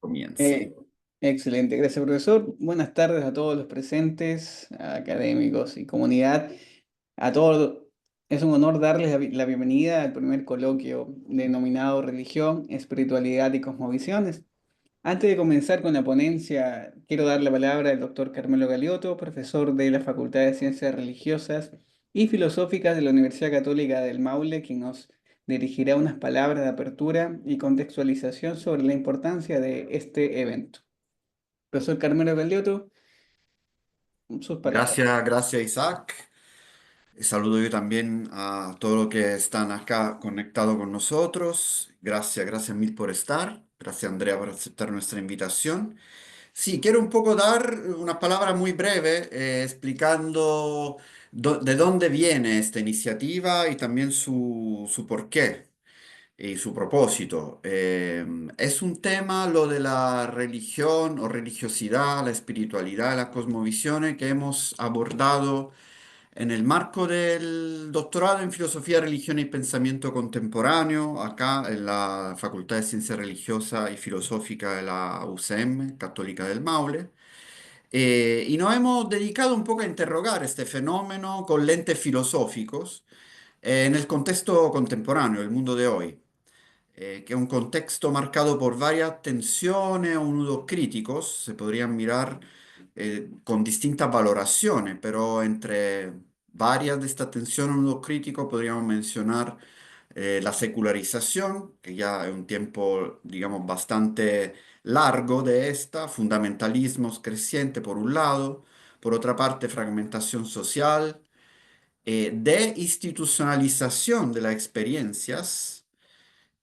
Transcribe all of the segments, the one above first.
Comience. Eh, Excelente, gracias profesor. Buenas tardes a todos los presentes, a académicos y comunidad. A todos, es un honor darles la bienvenida al primer coloquio denominado Religión, Espiritualidad y Cosmovisiones. Antes de comenzar con la ponencia, quiero dar la palabra al doctor Carmelo Galeotto, profesor de la Facultad de Ciencias Religiosas y Filosóficas de la Universidad Católica del Maule, quien nos dirigirá unas palabras de apertura y contextualización sobre la importancia de este evento. Profesor Carmelo Galeotto, sus palabras. Gracias Isaac. Saludo yo también a todos los que están acá conectados con nosotros. Gracias mil por estar. Gracias Andrea por aceptar nuestra invitación. Sí, quiero un poco dar una palabra muy breve explicando de dónde viene esta iniciativa y también su porqué y su propósito. Es un tema lo de la religión o religiosidad, la espiritualidad, las cosmovisiones que hemos abordado en el marco del doctorado en Filosofía, Religión y Pensamiento Contemporáneo, acá en la Facultad de Ciencias Religiosas y Filosóficas de la UCM, Católica del Maule. Y nos hemos dedicado un poco a interrogar este fenómeno con lentes filosóficos en el contexto contemporáneo, el mundo de hoy, que es un contexto marcado por varias tensiones o nudos críticos, se podrían mirar con distintas valoraciones, pero entre varias de estas tensiones o nudos críticos podríamos mencionar la secularización, que ya es un tiempo, digamos, bastante largo de esta, fundamentalismos crecientes por un lado, por otra parte fragmentación social, deinstitucionalización de las experiencias,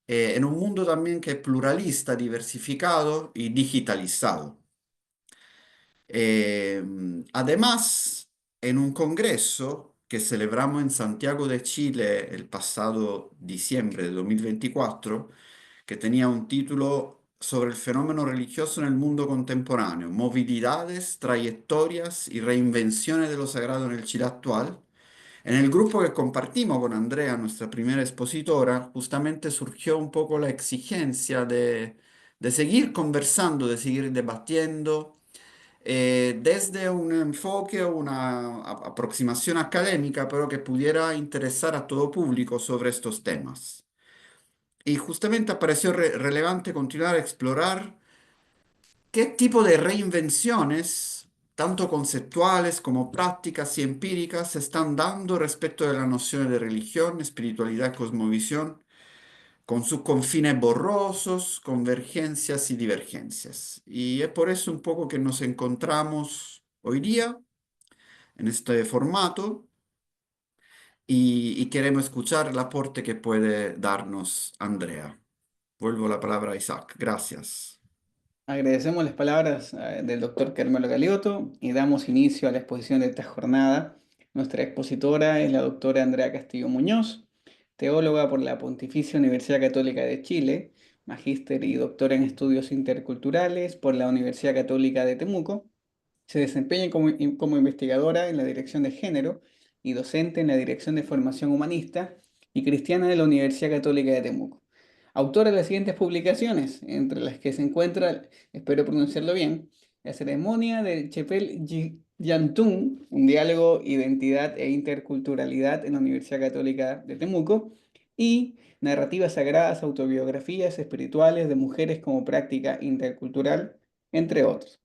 en un mundo también que es pluralista, diversificado y digitalizado. Eh, Además, en un congreso que celebramos en Santiago de Chile el pasado diciembre de 2024, que tenía un título sobre el fenómeno religioso en el mundo contemporáneo, movilidades, trayectorias y reinvenciones de lo sagrado en el Chile actual. En el grupo que compartimos con Andrea, nuestra primera expositora, justamente surgió un poco la exigencia de seguir conversando, de seguir debatiendo desde un enfoque o una aproximación académica, pero que pudiera interesar a todo público sobre estos temas. Y justamente pareció relevante continuar a explorar qué tipo de reinvenciones, tanto conceptuales como prácticas y empíricas, se están dando respecto de las nociones de religión, espiritualidad y cosmovisión, con sus confines borrosos, convergencias y divergencias. Y es por eso un poco que nos encontramos hoy día en este formato y queremos escuchar el aporte que puede darnos Andrea. Vuelvo la palabra a Isaac. Gracias. Agradecemos las palabras del doctor Carmelo Galeotto y damos inicio a la exposición de esta jornada. Nuestra expositora es la doctora Andrea Castillo Muñoz, teóloga por la Pontificia Universidad Católica de Chile, magíster y doctora en estudios interculturales por la Universidad Católica de Temuco. Se desempeña como investigadora en la Dirección de Género y docente en la Dirección de Formación Humanista y Cristiana de la Universidad Católica de Temuco. Autora de las siguientes publicaciones, entre las que se encuentra, espero pronunciarlo bien, La ceremonia de Chepel Yantún, un diálogo, identidad e interculturalidad en la Universidad Católica de Temuco, y Narrativas sagradas, autobiografías espirituales de mujeres como práctica intercultural, entre otros,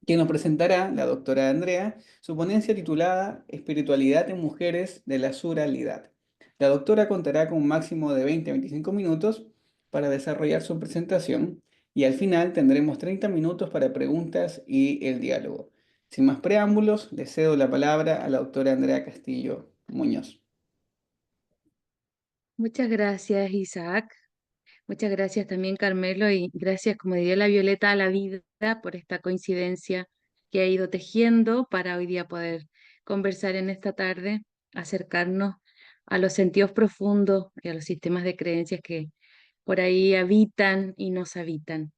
que nos presentará la doctora Andrea su ponencia titulada Espiritualidad en Mujeres de la Suralidad. La doctora contará con un máximo de 20 a 25 minutos para desarrollar su presentación y al final tendremos 30 minutos para preguntas y el diálogo. Sin más preámbulos, le cedo la palabra a la doctora Andrea Castillo Muñoz. Muchas gracias, Isaac. Muchas gracias también, Carmelo, y gracias, como diría la Violeta, a la vida por esta coincidencia que ha ido tejiendo para hoy día poder conversar en esta tarde, acercarnos a los sentidos profundos y a los sistemas de creencias que por ahí habitan y nos habitan.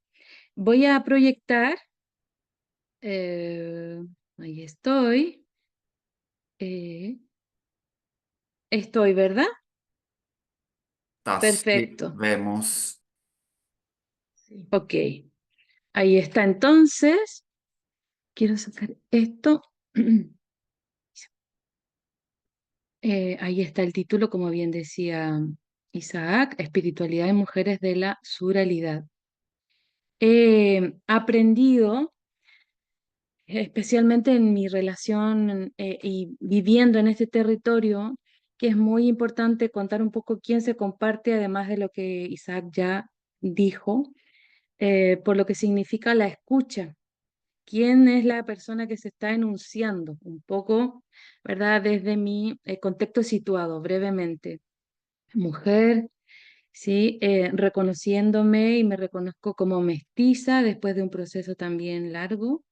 Voy a proyectar, eh, ahí estoy, eh, estoy, ¿verdad? Sí, Perfecto. vemos. Ok. Ahí está entonces. Quiero sacar esto. Ahí está el título, como bien decía Isaac, Espiritualidad en Mujeres de la Suralidad. He aprendido, especialmente en mi relación y viviendo en este territorio, que es muy importante contar un poco quién se comparte, además de lo que Isaac ya dijo, por lo que significa la escucha. ¿Quién es la persona que se está enunciando? Un poco, ¿verdad? Desde mi contexto situado, brevemente. Mujer, ¿sí? Reconociéndome y me reconozco como mestiza después de un proceso también largo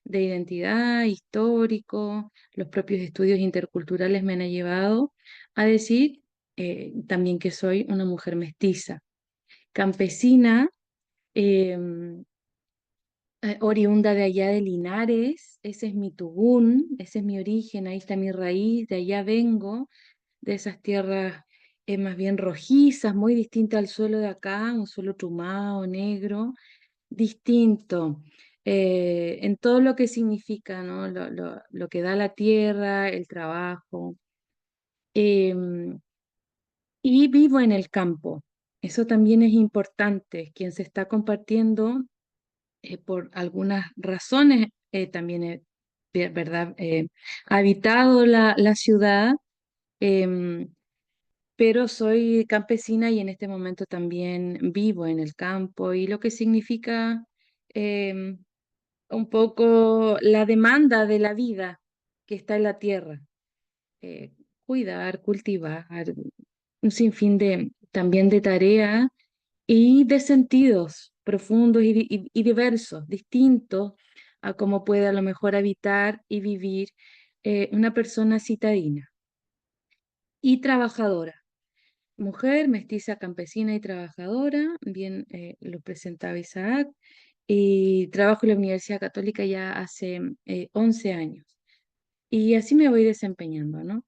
de identidad histórico. Los propios estudios interculturales me han llevado a decir también que soy una mujer mestiza. Campesina, em, oriunda de allá de Linares, ese es mi tugún, ese es mi origen, ahí está mi raíz, de allá vengo, de esas tierras más bien rojizas, muy distinta al suelo de acá, un suelo trumado, negro, distinto. En todo lo que significa, ¿no? Lo que da la tierra, el trabajo. Em, y vivo en el campo. Eso también es importante. Quien se está compartiendo por algunas razones, también he, ¿verdad? Habitado la ciudad, em, pero soy campesina y en este momento también vivo en el campo y lo que significa em, un poco la demanda de la vida que está en la tierra. eh, Cuidar, cultivar, un sinfín de, también de tareas y de sentidos profundos y diversos, distintos a cómo puede a lo mejor habitar y vivir una persona citadina y trabajadora. Mujer, mestiza, campesina y trabajadora, bien lo presentaba Isaac, y trabajo en la Universidad Católica ya hace 11 años. Y así me voy desempeñando, ¿no?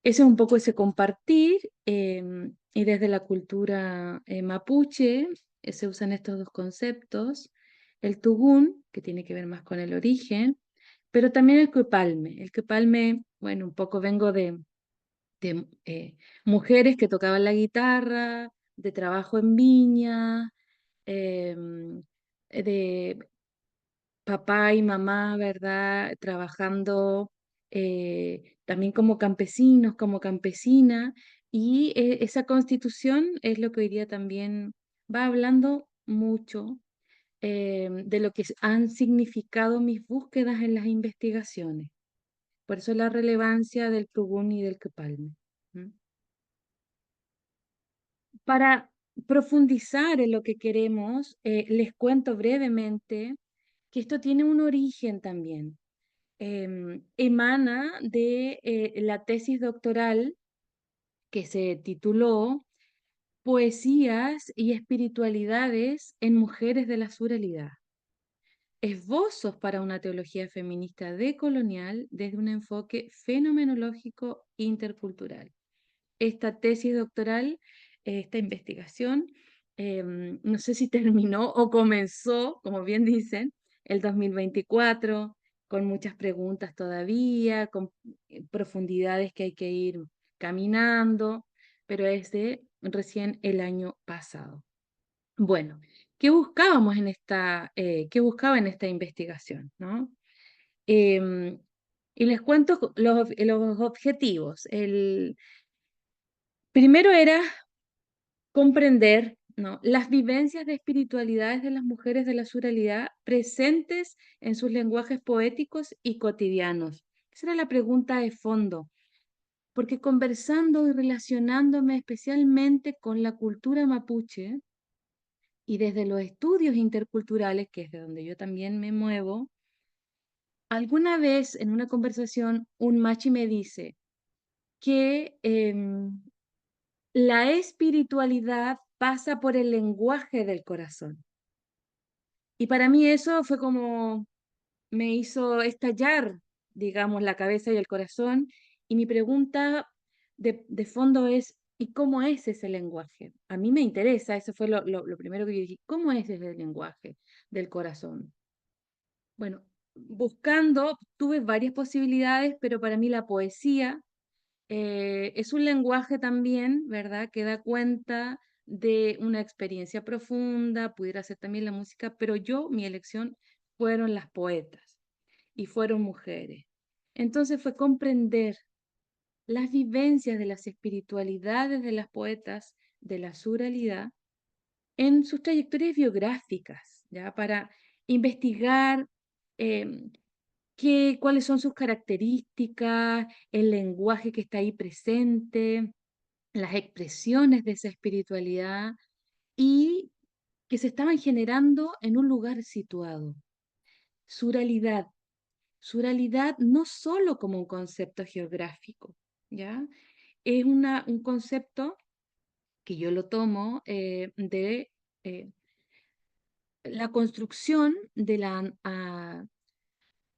Ese es un poco ese compartir, y desde la cultura mapuche se usan estos dos conceptos, el tugún, que tiene que ver más con el origen, pero también el cuepalme. El cuepalme, bueno, un poco vengo de mujeres que tocaban la guitarra, de trabajo en viña, em, de papá y mamá, ¿verdad? Trabajando también como campesinos, como campesina, y esa constitución es lo que hoy día también va hablando mucho de lo que han significado mis búsquedas en las investigaciones. Por eso la relevancia del Tubún y del Kepalme. ¿Mm? Para profundizar en lo que queremos, les cuento brevemente que esto tiene un origen también. Emana de la tesis doctoral que se tituló Poesías y espiritualidades en mujeres de la surrealidad. Esbozos para una teología feminista decolonial desde un enfoque fenomenológico intercultural. Esta tesis doctoral, esta investigación, no sé si terminó o comenzó, como bien dicen, el 2024, con muchas preguntas todavía, con profundidades que hay que ir caminando, pero es de recién el año pasado. Bueno, ¿qué buscábamos en qué buscaba en esta investigación, ¿no? Em, y les cuento los objetivos. El primero era comprender, ¿no? Las vivencias de espiritualidades de las mujeres de la surrealidad presentes en sus lenguajes poéticos y cotidianos. Esa era la pregunta de fondo, porque conversando y relacionándome especialmente con la cultura mapuche y desde los estudios interculturales, que es de donde yo también me muevo, alguna vez en una conversación un machi me dice que la espiritualidad pasa por el lenguaje del corazón. Y para mí eso fue como me hizo estallar, digamos, la cabeza y el corazón. Y mi pregunta de fondo es, ¿Y cómo es ese lenguaje? A mí me interesa, eso fue lo primero que yo dije, ¿cómo es ese lenguaje del corazón? Bueno, buscando, tuve varias posibilidades, pero para mí la poesía es un lenguaje también, ¿verdad? Que da cuenta de una experiencia profunda, pudiera ser también la música, pero mi elección fueron las poetas y fueron mujeres. Entonces fue comprender las vivencias de las espiritualidades de las poetas de la surrealidad en sus trayectorias biográficas, ¿ya? Para investigar em, cuáles son sus características, el lenguaje que está ahí presente, las expresiones de esa espiritualidad y que se estaban generando en un lugar situado. Suralidad. Suralidad no solo como un concepto geográfico, ¿ya? Es un concepto que yo lo tomo de la construcción de la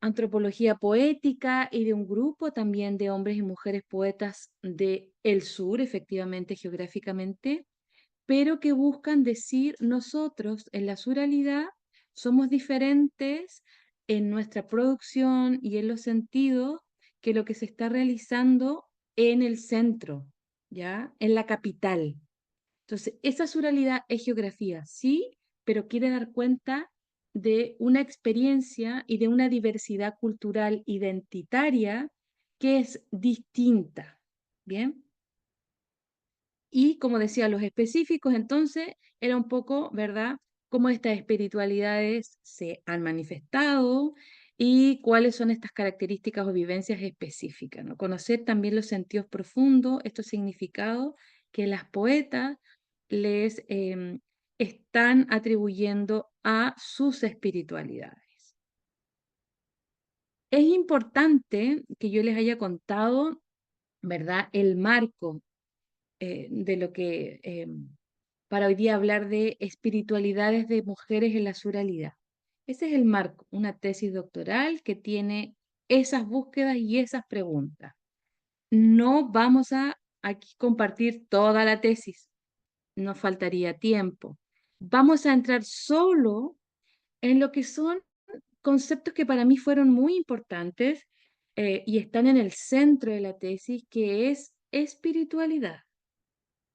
antropología poética y de un grupo también de hombres y mujeres poetas de el sur, efectivamente, geográficamente, pero que buscan decir nosotros en la suralidad somos diferentes en nuestra producción y en los sentidos que lo que se está realizando en el centro, ¿ya? En la capital. Entonces, esa suralidad es geografía, sí, pero quiere dar cuenta de una experiencia y de una diversidad cultural identitaria que es distinta. ¿Bien? Y como decía, los específicos, entonces, era un poco, ¿verdad?, cómo estas espiritualidades se han manifestado y cuáles son estas características o vivencias específicas, ¿no? Conocer también los sentidos profundos, estos significados que las poetas les están atribuyendo a sus espiritualidades. Es importante que yo les haya contado, ¿verdad?, el marco de lo que para hoy día hablar de espiritualidades de mujeres en la suralidad. Ese es el marco, una tesis doctoral que tiene esas búsquedas y esas preguntas. No vamos a aquí compartir toda la tesis, nos faltaría tiempo. Vamos a entrar solo en lo que son conceptos que para mí fueron muy importantes y están en el centro de la tesis, que es espiritualidad.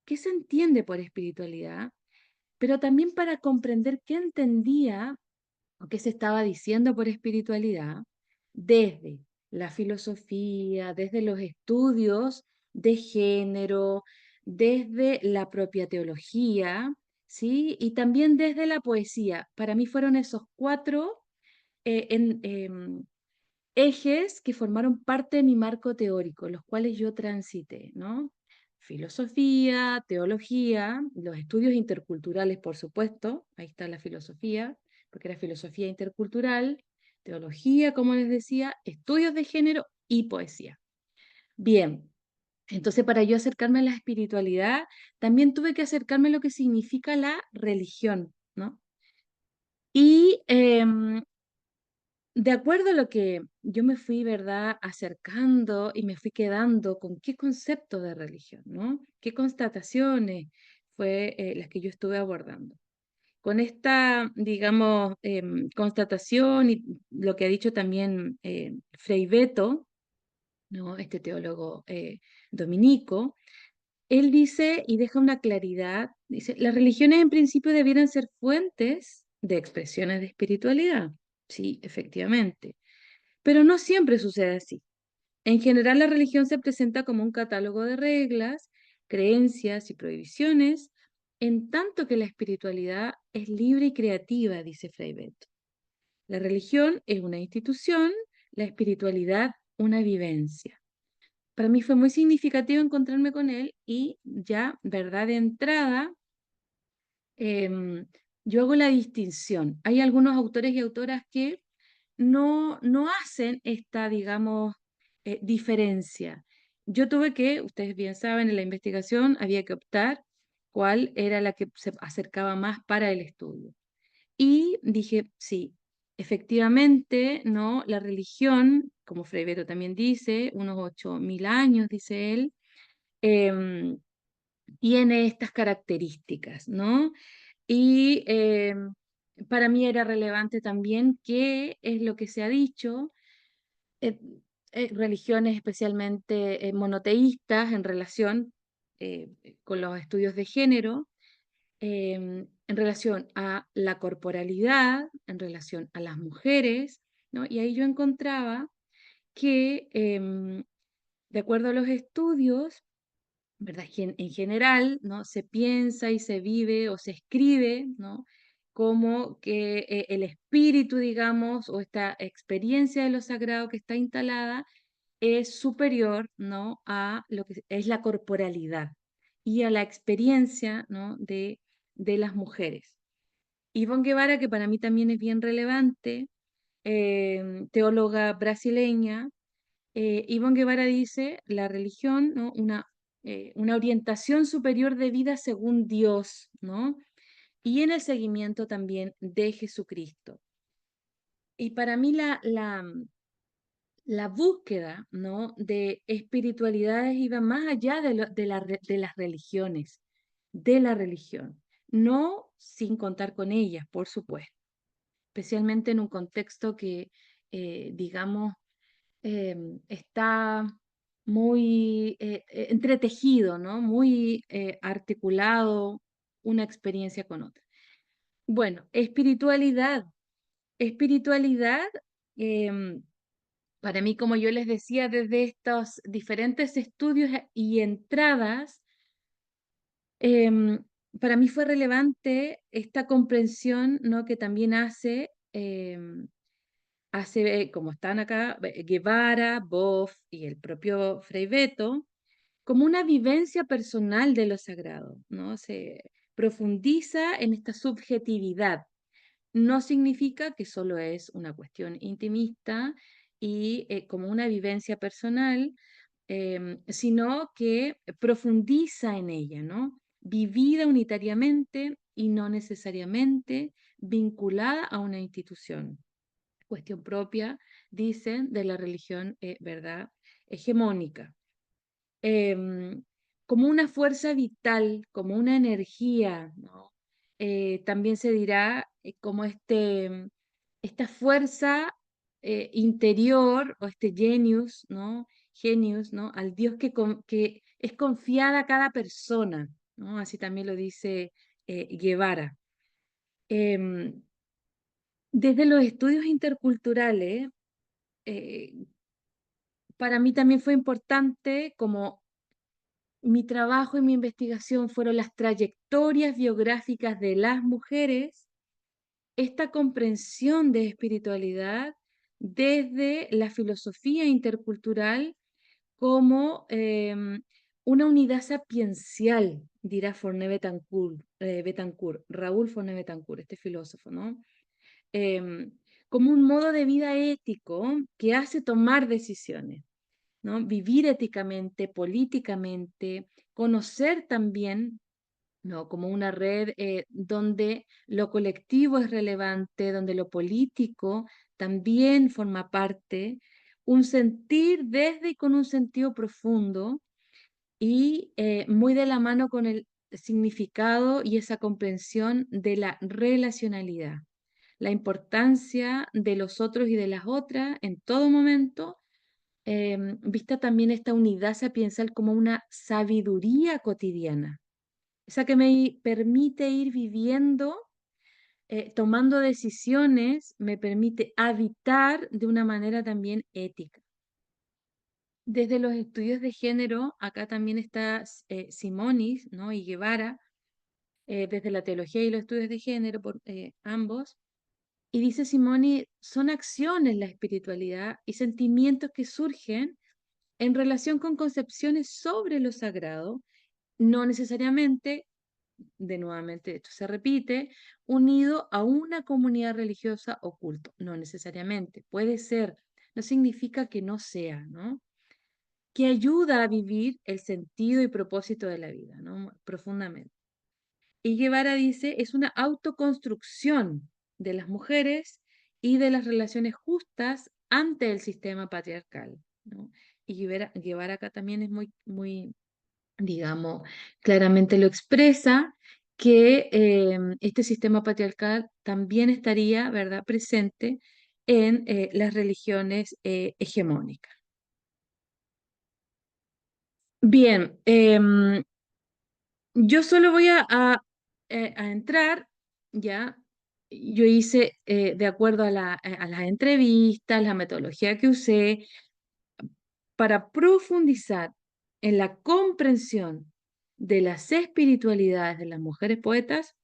¿Qué se entiende por espiritualidad? Pero también para comprender qué entendía o qué se estaba diciendo por espiritualidad desde la filosofía, desde los estudios de género, desde la propia teología, ¿sí? Y también desde la poesía. Para mí fueron esos cuatro ejes que formaron parte de mi marco teórico, los cuales yo transité, ¿no? Filosofía, teología, los estudios interculturales, por supuesto, ahí está la filosofía, porque era filosofía intercultural, teología, como les decía, estudios de género y poesía. Bien, entonces para yo acercarme a la espiritualidad, también tuve que acercarme a lo que significa la religión, ¿no? Y de acuerdo a lo que yo me fui, ¿verdad?, acercando y me fui quedando con qué concepto de religión, ¿no? ¿Qué constataciones fue las que yo estuve abordando? Con esta, digamos, constatación y lo que ha dicho también Frei Beto, ¿no?, este teólogo dominico, él dice y deja una claridad, dice, las religiones en principio debieran ser fuentes de expresiones de espiritualidad. Sí, efectivamente. Pero no siempre sucede así. En general, la religión se presenta como un catálogo de reglas, creencias y prohibiciones, en tanto que la espiritualidad es libre y creativa, dice Frei Beto. La religión es una institución, la espiritualidad una vivencia. Para mí fue muy significativo encontrarme con él y ya, verdad de entrada, yo hago la distinción. Hay algunos autores y autoras que no hacen esta, digamos, diferencia. Yo tuve que, ustedes bien saben, en la investigación había que optar cuál era la que se acercaba más para el estudio. Y dije, sí, efectivamente, ¿no? La religión, como Frei Beto también dice, unos 8.000 años, dice él, em, tiene estas características, ¿no? Y para mí era relevante también qué es lo que se ha dicho, eh, religiones especialmente monoteístas en relación con los estudios de género, en relación a la corporalidad, en relación a las mujeres, ¿no? Y ahí yo encontraba que, de acuerdo a los estudios, ¿verdad? En general, ¿no? Se piensa y se vive o se escribe, ¿no? Como que el espíritu, digamos, o esta experiencia de lo sagrado que está instalada es superior, ¿no? A lo que es la corporalidad y a la experiencia, ¿no? de las mujeres. Ivonne Guevara, que para mí también es bien relevante, teóloga brasileña, Ivonne Guevara dice, la religión, ¿no? Una orientación superior de vida según Dios, ¿no? Y en el seguimiento también de Jesucristo. Y para mí la búsqueda, ¿no? de espiritualidades iba más allá de las religiones, de la religión, no sin contar con ellas, por supuesto, especialmente en un contexto que, digamos, está muy entretejido, ¿no? Muy articulado una experiencia con otra. Bueno, espiritualidad. Espiritualidad, em, para mí, como yo les decía, desde estos diferentes estudios y entradas, em, para mí fue relevante esta comprensión, ¿no? que también hace, como están acá, Guevara, Boff y el propio Frei Beto, como una vivencia personal de lo sagrado, ¿no? Se profundiza en esta subjetividad. No significa que solo es una cuestión intimista y como una vivencia personal, sino que profundiza en ella, ¿no? Vivida unitariamente y no necesariamente vinculada a una institución. Cuestión propia, dicen, de la religión, ¿verdad? Hegemónica. Em, Como una fuerza vital, como una energía, ¿no? También se dirá como esta fuerza interior o este genius, ¿no? Genius, ¿no? Al Dios que es confiada a cada persona, ¿no? Así también lo dice Guevara. Em, Desde los estudios interculturales, eh, para mí también fue importante, como mi trabajo y mi investigación fueron las trayectorias biográficas de las mujeres, esta comprensión de espiritualidad desde la filosofía intercultural como una unidad sapiencial, dirá Betancourt, Raúl Forné Betancourt, este filósofo, ¿no? Em, Como un modo de vida ético que hace tomar decisiones, ¿no? Vivir éticamente, políticamente, conocer también, ¿no? Como una red donde lo colectivo es relevante, donde lo político también forma parte, un sentir desde y con un sentido profundo y muy de la mano con el significado y esa comprensión de la relacionalidad, la importancia de los otros y de las otras en todo momento, vista también esta unidad sapiencial como una sabiduría cotidiana, esa que me permite ir viviendo, tomando decisiones, me permite habitar de una manera también ética. Desde los estudios de género, acá también está Simonis, ¿no? y Guevara, desde la teología y los estudios de género, por ambos. Y dice Simoni, son acciones la espiritualidad y sentimientos que surgen en relación con concepciones sobre lo sagrado, no necesariamente, de nuevamente esto se repite, unido a una comunidad religiosa o culto, no necesariamente, puede ser, no significa que no sea, ¿no? Que ayuda a vivir el sentido y propósito de la vida, ¿no? Profundamente. Y Guevara dice, es una autoconstrucción de las mujeres y de las relaciones justas ante el sistema patriarcal, ¿no? Y Guevara acá también es muy, muy digamos, claramente lo expresa, que este sistema patriarcal también estaría, ¿verdad?, presente en las religiones hegemónicas. Bien, yo solo voy a entrar, ¿ya? Yo hice, de acuerdo a las entrevistas, la metodología que usé, para profundizar en la comprensión de las espiritualidades de las mujeres poetas,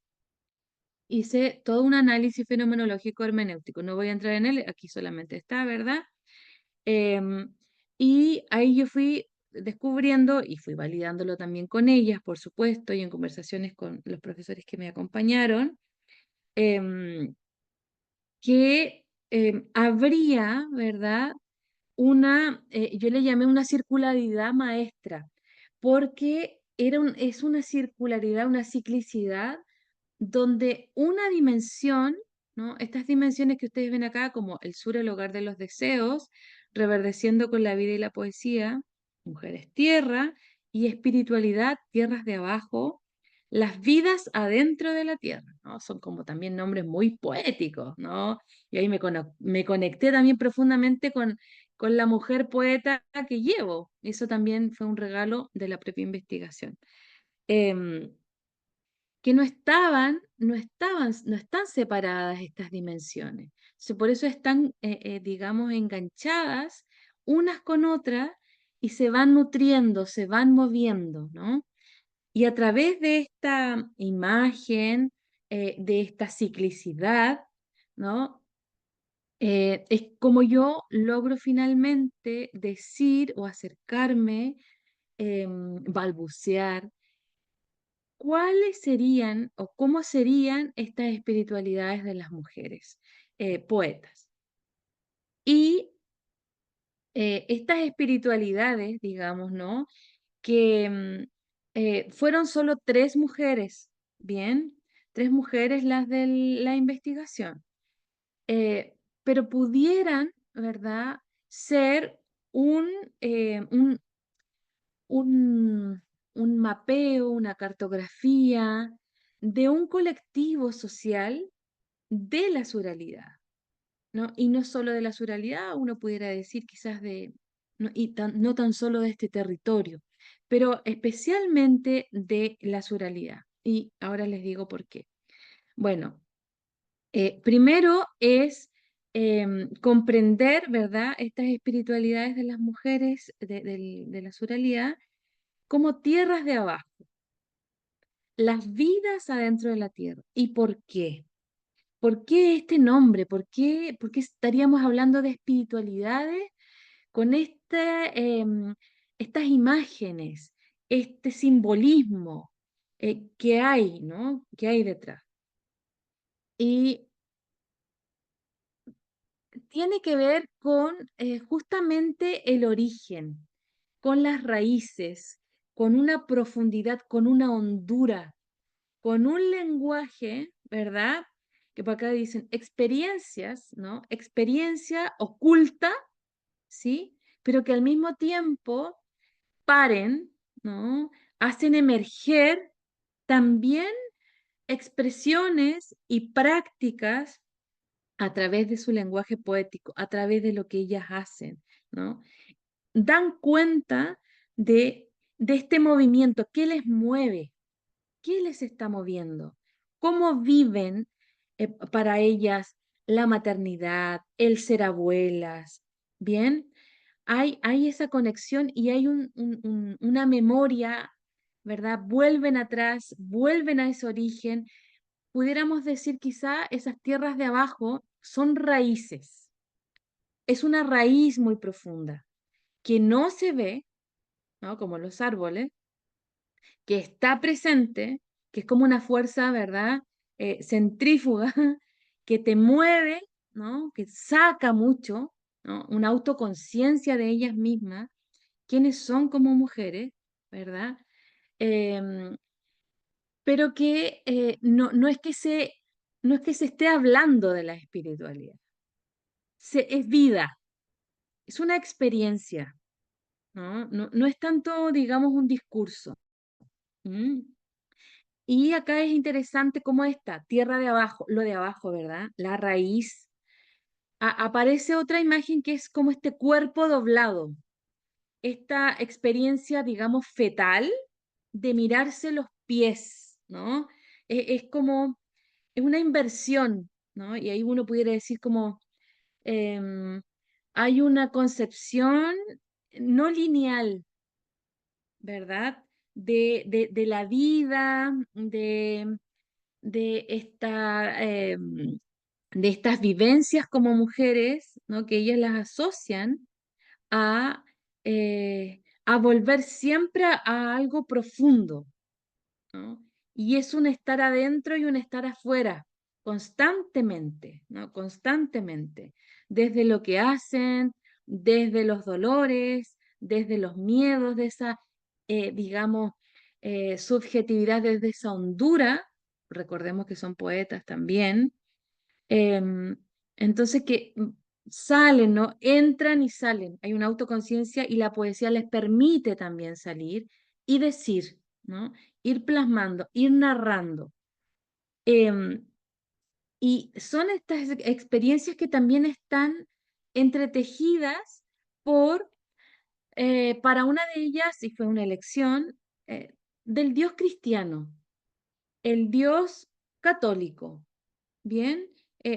hice todo un análisis fenomenológico hermenéutico. No voy a entrar en él, aquí solamente está, ¿verdad? Em, y ahí yo fui descubriendo y fui validándolo también con ellas, por supuesto, y en conversaciones con los profesores que me acompañaron, em, que habría, ¿verdad? Yo le llamé una circularidad maestra, porque es una circularidad, una ciclicidad donde una dimensión, ¿no? Estas dimensiones que ustedes ven acá, como el sur, el hogar de los deseos, reverdeciendo con la vida y la poesía, mujeres tierra, y espiritualidad, tierras de abajo, las vidas adentro de la tierra, ¿no? Son como también nombres muy poéticos, ¿no? Y ahí me conecté también profundamente con la mujer poeta que llevo. Eso también fue un regalo de la propia investigación. Em, que no están separadas estas dimensiones. Por eso están, digamos, enganchadas unas con otras y se van nutriendo, se van moviendo, ¿no? Y a través de esta imagen, de esta ciclicidad, ¿no? Es como yo logro finalmente decir o acercarme, balbucear ¿cuáles serían o cómo serían estas espiritualidades de las mujeres poetas? Y estas espiritualidades, digamos, ¿no? Que fueron solo tres mujeres, ¿bien? Tres mujeres las de la investigación, eh, pero pudieran, ¿verdad? Ser un, eh, un, un, un mapeo, una cartografía de un colectivo social de la suralidad, ¿no? Y no solo de la suralidad, uno pudiera decir quizás no tan solo de este territorio, pero especialmente de la suralidad. Y ahora les digo por qué. Bueno, primero es comprender, ¿verdad?, estas espiritualidades de las mujeres de la suralidad como tierras de abajo, las vidas adentro de la tierra. ¿Y por qué? ¿Por qué este nombre? ¿Por qué estaríamos hablando de espiritualidades con estas imágenes, este simbolismo que hay, ¿no? Que hay detrás? Y tiene que ver con justamente el origen, con las raíces, con una profundidad, con una hondura, con un lenguaje, ¿verdad? Que por acá dicen experiencias, ¿no? Experiencia oculta, ¿sí? Pero que al mismo tiempo paren, ¿no? Hacen emerger también expresiones y prácticas a través de su lenguaje poético, a través de lo que ellas hacen, ¿no? Dan cuenta de este movimiento, ¿qué les mueve? ¿Qué les está moviendo? ¿Cómo viven para ellas la maternidad, el ser abuelas? ¿Bien? Hay esa conexión y hay una memoria, ¿verdad? Vuelven atrás, vuelven a ese origen. Pudiéramos decir quizá esas tierras de abajo son raíces. Es una raíz muy profunda que no se ve, ¿no? Como los árboles, que está presente, que es como una fuerza, ¿verdad? Centrífuga, que te mueve, ¿no? Que saca mucho, ¿no? Una autoconciencia de ellas mismas, quiénes son como mujeres, ¿verdad? Em, pero que no es que se esté hablando de la espiritualidad, es vida, es una experiencia, ¿no? No es tanto, digamos, un discurso. ¿Mm? Y acá es interesante cómo está, tierra de abajo, lo de abajo, ¿verdad? La raíz. Aparece otra imagen que es como este cuerpo doblado, esta experiencia, digamos, fetal de mirarse los pies, ¿no? Es como, es una inversión, ¿no? Y ahí uno pudiera decir como, em, hay una concepción no lineal, ¿verdad? De la vida, de de estas vivencias como mujeres, ¿no? Que ellas las asocian a volver siempre a algo profundo, ¿no? Y es un estar adentro y un estar afuera, constantemente, ¿no? Constantemente, desde lo que hacen, desde los dolores, desde los miedos, de esa, digamos, subjetividad, desde esa hondura, recordemos que son poetas también, em, entonces que salen, ¿no? Entran y salen. Hay una autoconciencia y la poesía les permite también salir y decir, ¿no? Ir plasmando, ir narrando. Em, y son estas experiencias que también están entretejidas por, para una de ellas, y fue una elección, del Dios cristiano, el Dios católico. Bien,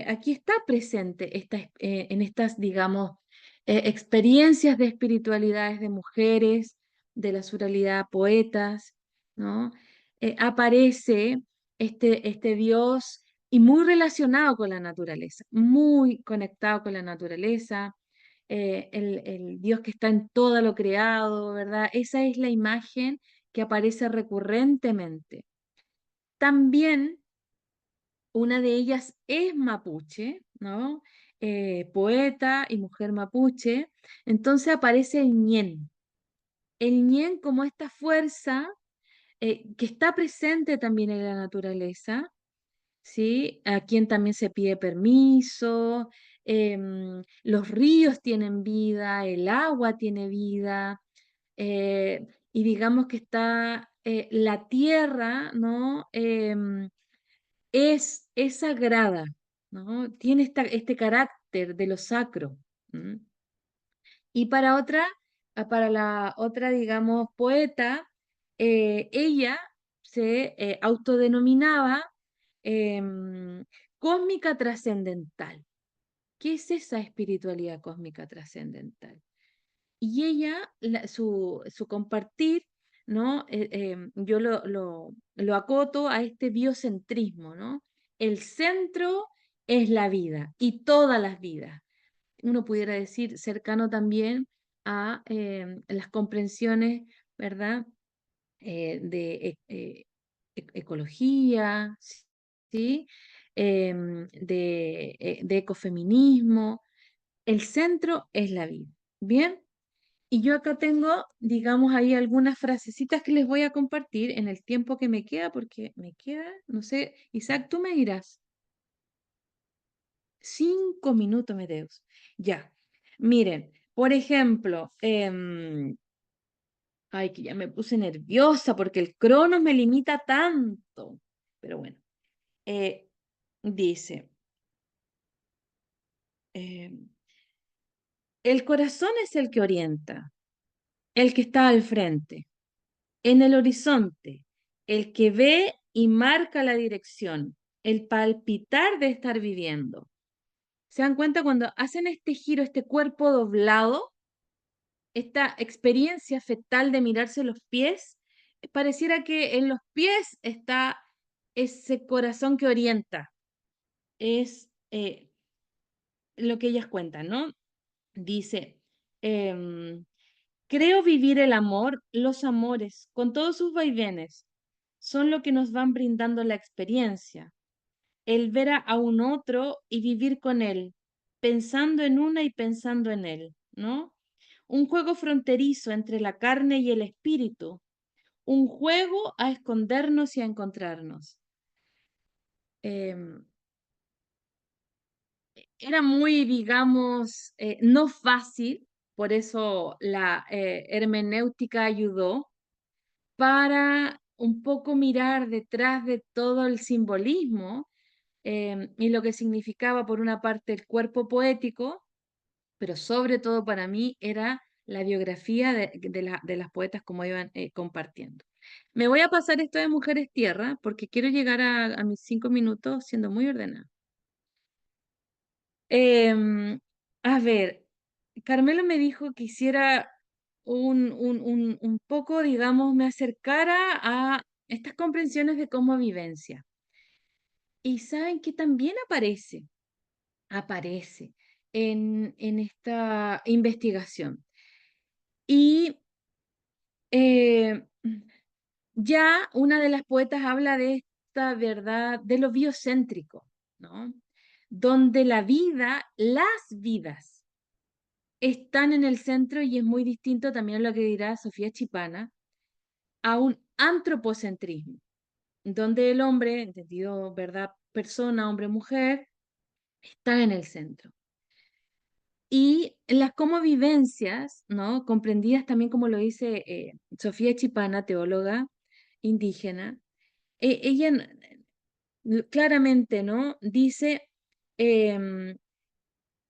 aquí está presente en estas, digamos, experiencias de espiritualidades de mujeres, de la surrealidad poetas, ¿no? Aparece este Dios y muy relacionado con la naturaleza, muy conectado con la naturaleza, el Dios que está en todo lo creado, ¿verdad? Esa es la imagen que aparece recurrentemente. También una de ellas es mapuche, ¿no? Poeta y mujer mapuche. Entonces aparece el ñen. El ñen como esta fuerza que está presente también en la naturaleza, ¿sí? A quien también se pide permiso, los ríos tienen vida, el agua tiene vida, y digamos que está la tierra, ¿no? Es sagrada, ¿no? Tiene este carácter de lo sacro. ¿M? Y para la otra, digamos, poeta, ella se autodenominaba cósmica trascendental. ¿Qué es esa espiritualidad cósmica trascendental? Y ella, su compartir, ¿no? Yo lo acoto a este biocentrismo, ¿no? El centro es la vida y todas las vidas. Uno pudiera decir cercano también a las comprensiones, ¿verdad? De ecología, ¿sí? De ecofeminismo. El centro es la vida. ¿Bien? Y yo acá tengo, digamos, ahí algunas frasecitas que les voy a compartir en el tiempo que me queda, porque me queda, no sé, Isaac, tú me dirás, 5 minutos, Medeus. Ya, miren, por ejemplo, ay, que ya me puse nerviosa porque el crono me limita tanto, pero bueno, eh, dice, em, el corazón es el que orienta, el que está al frente. En el horizonte, el que ve y marca la dirección, el palpitar de estar viviendo. ¿Se dan cuenta cuando hacen este giro, este cuerpo doblado, esta experiencia fetal de mirarse los pies? Pareciera que en los pies está ese corazón que orienta. Es lo que ellas cuentan, ¿no? Dice, em, creo vivir el amor, los amores, con todos sus vaivenes, son lo que nos van brindando la experiencia. El ver a un otro y vivir con él, pensando en una y pensando en él, ¿no? Un juego fronterizo entre la carne y el espíritu, un juego a escondernos y a encontrarnos. Em, Era muy, digamos, no fácil, por eso la hermenéutica ayudó para un poco mirar detrás de todo el simbolismo y lo que significaba por una parte el cuerpo poético, pero sobre todo para mí era la biografía de las poetas como iban compartiendo. Me voy a pasar esto de Mujeres Tierra porque quiero llegar a mis 5 minutos siendo muy ordenada. Em, a ver, Carmelo me dijo que hiciera un poco, digamos, me acercara a estas comprensiones de cómo vivencia. Y saben que también aparece en esta investigación. Y eh, ya una de las poetas habla de esta verdad, de lo biocéntrico, ¿no? Donde la vida, las vidas, están en el centro y es muy distinto también a lo que dirá Sofía Chipana, a un antropocentrismo, donde el hombre, entendido, ¿verdad? Persona, hombre, mujer, está en el centro. Y las convivencias, ¿no? Comprendidas también como lo dice Sofía Chipana, teóloga indígena, ella claramente, ¿no? Dice, em,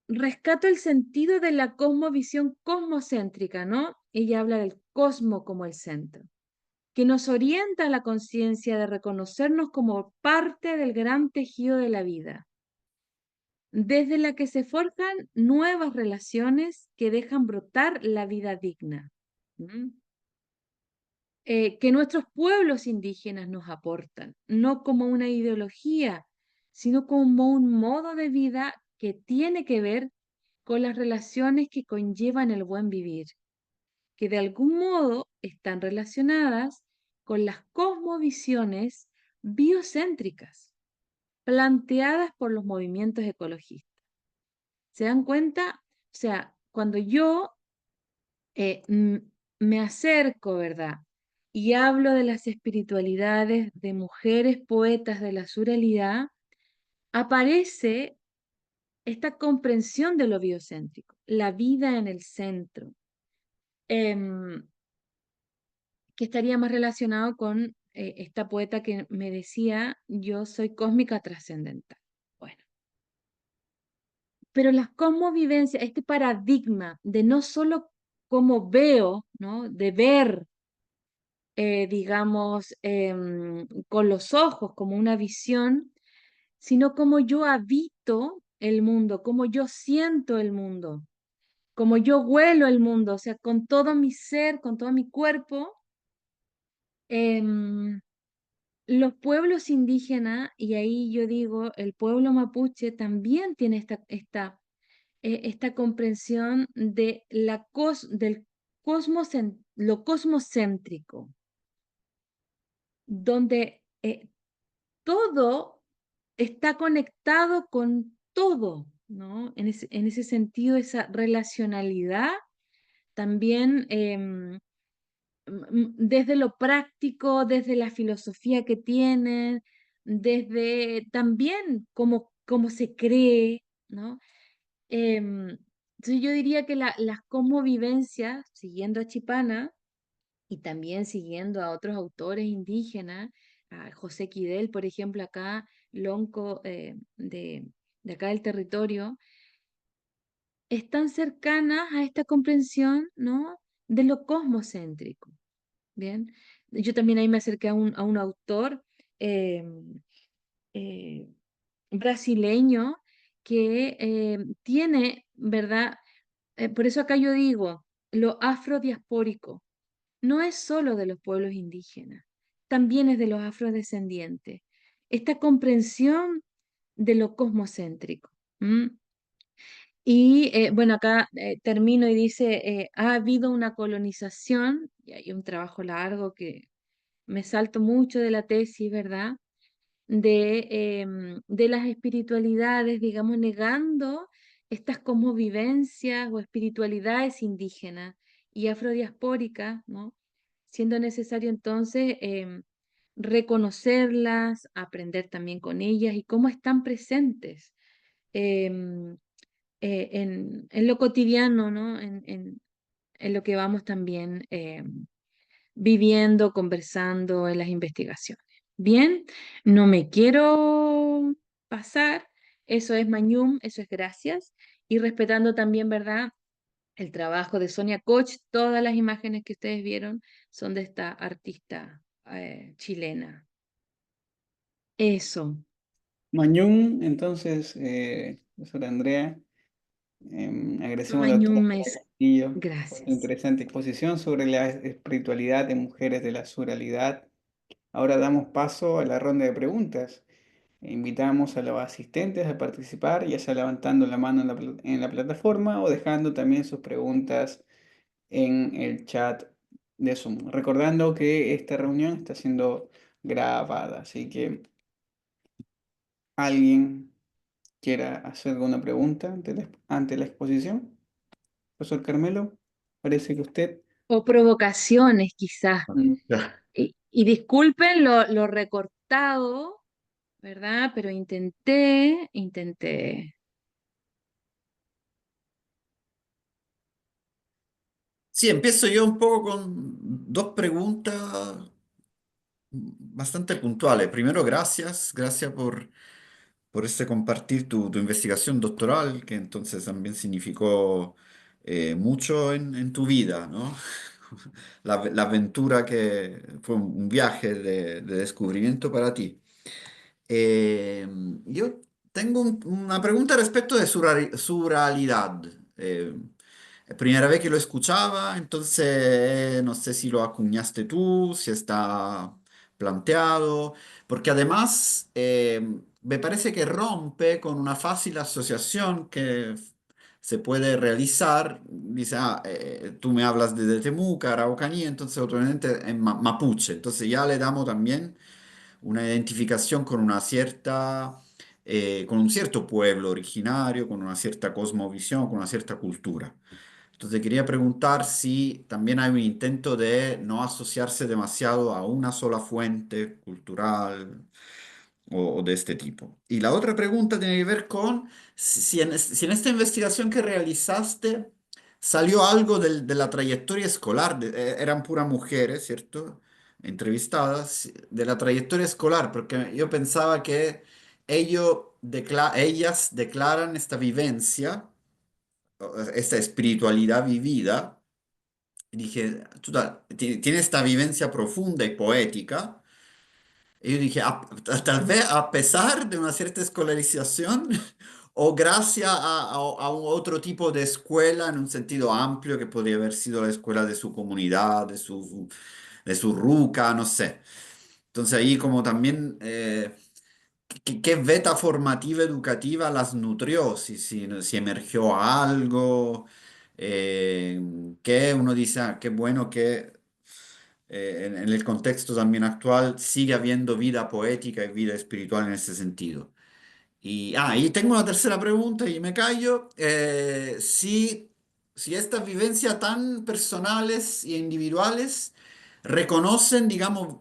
rescato el sentido de la cosmovisión cosmocéntrica, ¿no? Ella habla del cosmo como el centro, que nos orienta a la conciencia de reconocernos como parte del gran tejido de la vida, desde la que se forjan nuevas relaciones que dejan brotar la vida digna. ¿Mm? Que nuestros pueblos indígenas nos aportan, no como una ideología, sino como un modo de vida que tiene que ver con las relaciones que conllevan el buen vivir, que de algún modo están relacionadas con las cosmovisiones biocéntricas planteadas por los movimientos ecologistas. ¿Se dan cuenta? O sea, cuando yo me acerco, ¿verdad? Y hablo de las espiritualidades de mujeres poetas de la surrealidad, aparece esta comprensión de lo biocéntrico, la vida en el centro, em, que estaría más relacionado con esta poeta que me decía, yo soy cósmica trascendental. Bueno, pero las cosmovivencias, este paradigma de no solo cómo veo, ¿no? De ver digamos, con los ojos, como una visión, sino como yo habito el mundo, como yo siento el mundo, como yo huelo el mundo, o sea, con todo mi ser, con todo mi cuerpo. em, los pueblos indígenas, y ahí yo digo, el pueblo mapuche también tiene esta comprensión de del lo cosmocéntrico, donde todo está conectado con todo, ¿no? En ese sentido, esa relacionalidad también desde lo práctico, desde la filosofía que tienen, desde también cómo se cree, ¿no? Entonces yo diría que las convivencias, siguiendo a Chipana, y también siguiendo a otros autores indígenas, a José Quidel, por ejemplo, acá, Lonco, de acá del territorio, están cercanas a esta comprensión, ¿no? De lo cosmocéntrico, ¿bien? Yo también ahí me acerqué a un autor eh, eh, brasileño que tiene, ¿verdad? Por eso acá yo digo, lo afrodiaspórico no es solo de los pueblos indígenas, también es de los afrodescendientes. Esta comprensión de lo cosmocéntrico. ¿M? Y bueno, acá termino y dice, ha habido una colonización, y hay un trabajo largo que me salto mucho de la tesis, ¿verdad? De las espiritualidades, digamos, negando estas cosmovivencias o espiritualidades indígenas y afrodiaspóricas, ¿no? Siendo necesario entonces reconocerlas, aprender también con ellas y cómo están presentes em, en lo cotidiano, ¿no? En lo que vamos también viviendo, conversando en las investigaciones. Bien, no me quiero pasar, eso es Mañum, eso es gracias, y respetando también, ¿verdad? El trabajo de Sonia Koch, todas las imágenes que ustedes vieron son de esta artista chilena. Eso, Mañún, entonces, profesora Andrea, agradecemos a la doctora Mañum Andrea es Castillo por su gracias. interesante exposición sobre la espiritualidad de mujeres de la surrealidad. Ahora damos paso a la ronda de preguntas. Invitamos a los asistentes a participar, ya sea levantando la mano en la plataforma o dejando también sus preguntas en el chat de Zoom. Recordando que esta reunión está siendo grabada, así que alguien quiera hacer alguna pregunta ante la exposición. Profesor Carmelo, parece que usted... O provocaciones quizás. Mm. Ya. Y disculpen lo recortado, ¿verdad? Pero intenté. Sí, empiezo yo un poco con dos preguntas bastante puntuales. Primero, gracias por este compartir tu investigación doctoral, que entonces también significó mucho en tu vida, ¿no? La aventura que fue un viaje de descubrimiento para ti. Eh, yo tengo una pregunta respecto de surrealidad. Eh, es primera vez que lo escuchaba, entonces no sé si lo acuñaste tú, si está planteado, porque además me parece que rompe con una fácil asociación que se puede realizar. Dice, tú me hablas de Temuca, Araucanía, entonces obviamente en Mapuche, entonces ya le damos también una identificación con una cierta, con un cierto pueblo originario, con una cierta cosmovisión, con una cierta cultura. Entonces quería preguntar si también hay un intento de no asociarse demasiado a una sola fuente cultural o de este tipo. Y la otra pregunta tiene que ver con si en esta investigación que realizaste salió algo de la trayectoria escolar, eran puras mujeres, ¿cierto? Entrevistadas, de la trayectoria escolar, porque yo pensaba que ellas declaran esta vivencia, esta espiritualidad vivida, y dije, tiene esta vivencia profunda y poética. Y yo dije, tal vez a pesar de una cierta escolarización o gracias a un otro tipo de escuela en un sentido amplio que podría haber sido la escuela de su comunidad, de su ruca, no sé. Entonces ahí como también, ¿qué beta formativa educativa las nutrió? Si emergió algo, que uno dice, qué bueno que en el contexto también actual sigue habiendo vida poética y vida espiritual en ese sentido. Y tengo una tercera pregunta y me callo. Si estas vivencias tan personales e individuales reconocen, digamos,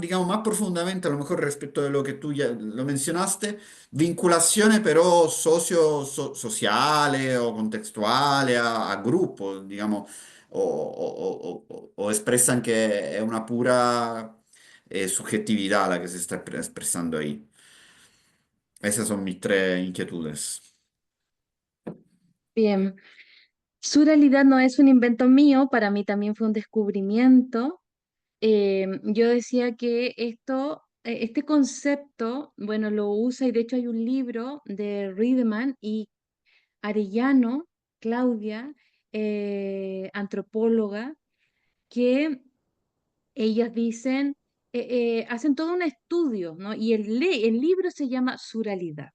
digamos, más profundamente, a lo mejor respecto de lo que tú ya lo mencionaste, vinculaciones pero sociales o contextuales a grupos, digamos, o expresan que es una pura subjetividad la que se está expresando ahí. Esas son mis tres inquietudes. Bien, su realidad no es un invento mío, para mí también fue un descubrimiento. Yo decía que este concepto, bueno, lo usa y de hecho hay un libro de Riedemann y Arellano, Claudia, antropóloga, que ellas dicen, hacen todo un estudio, ¿no? Y el libro se llama Suralidad.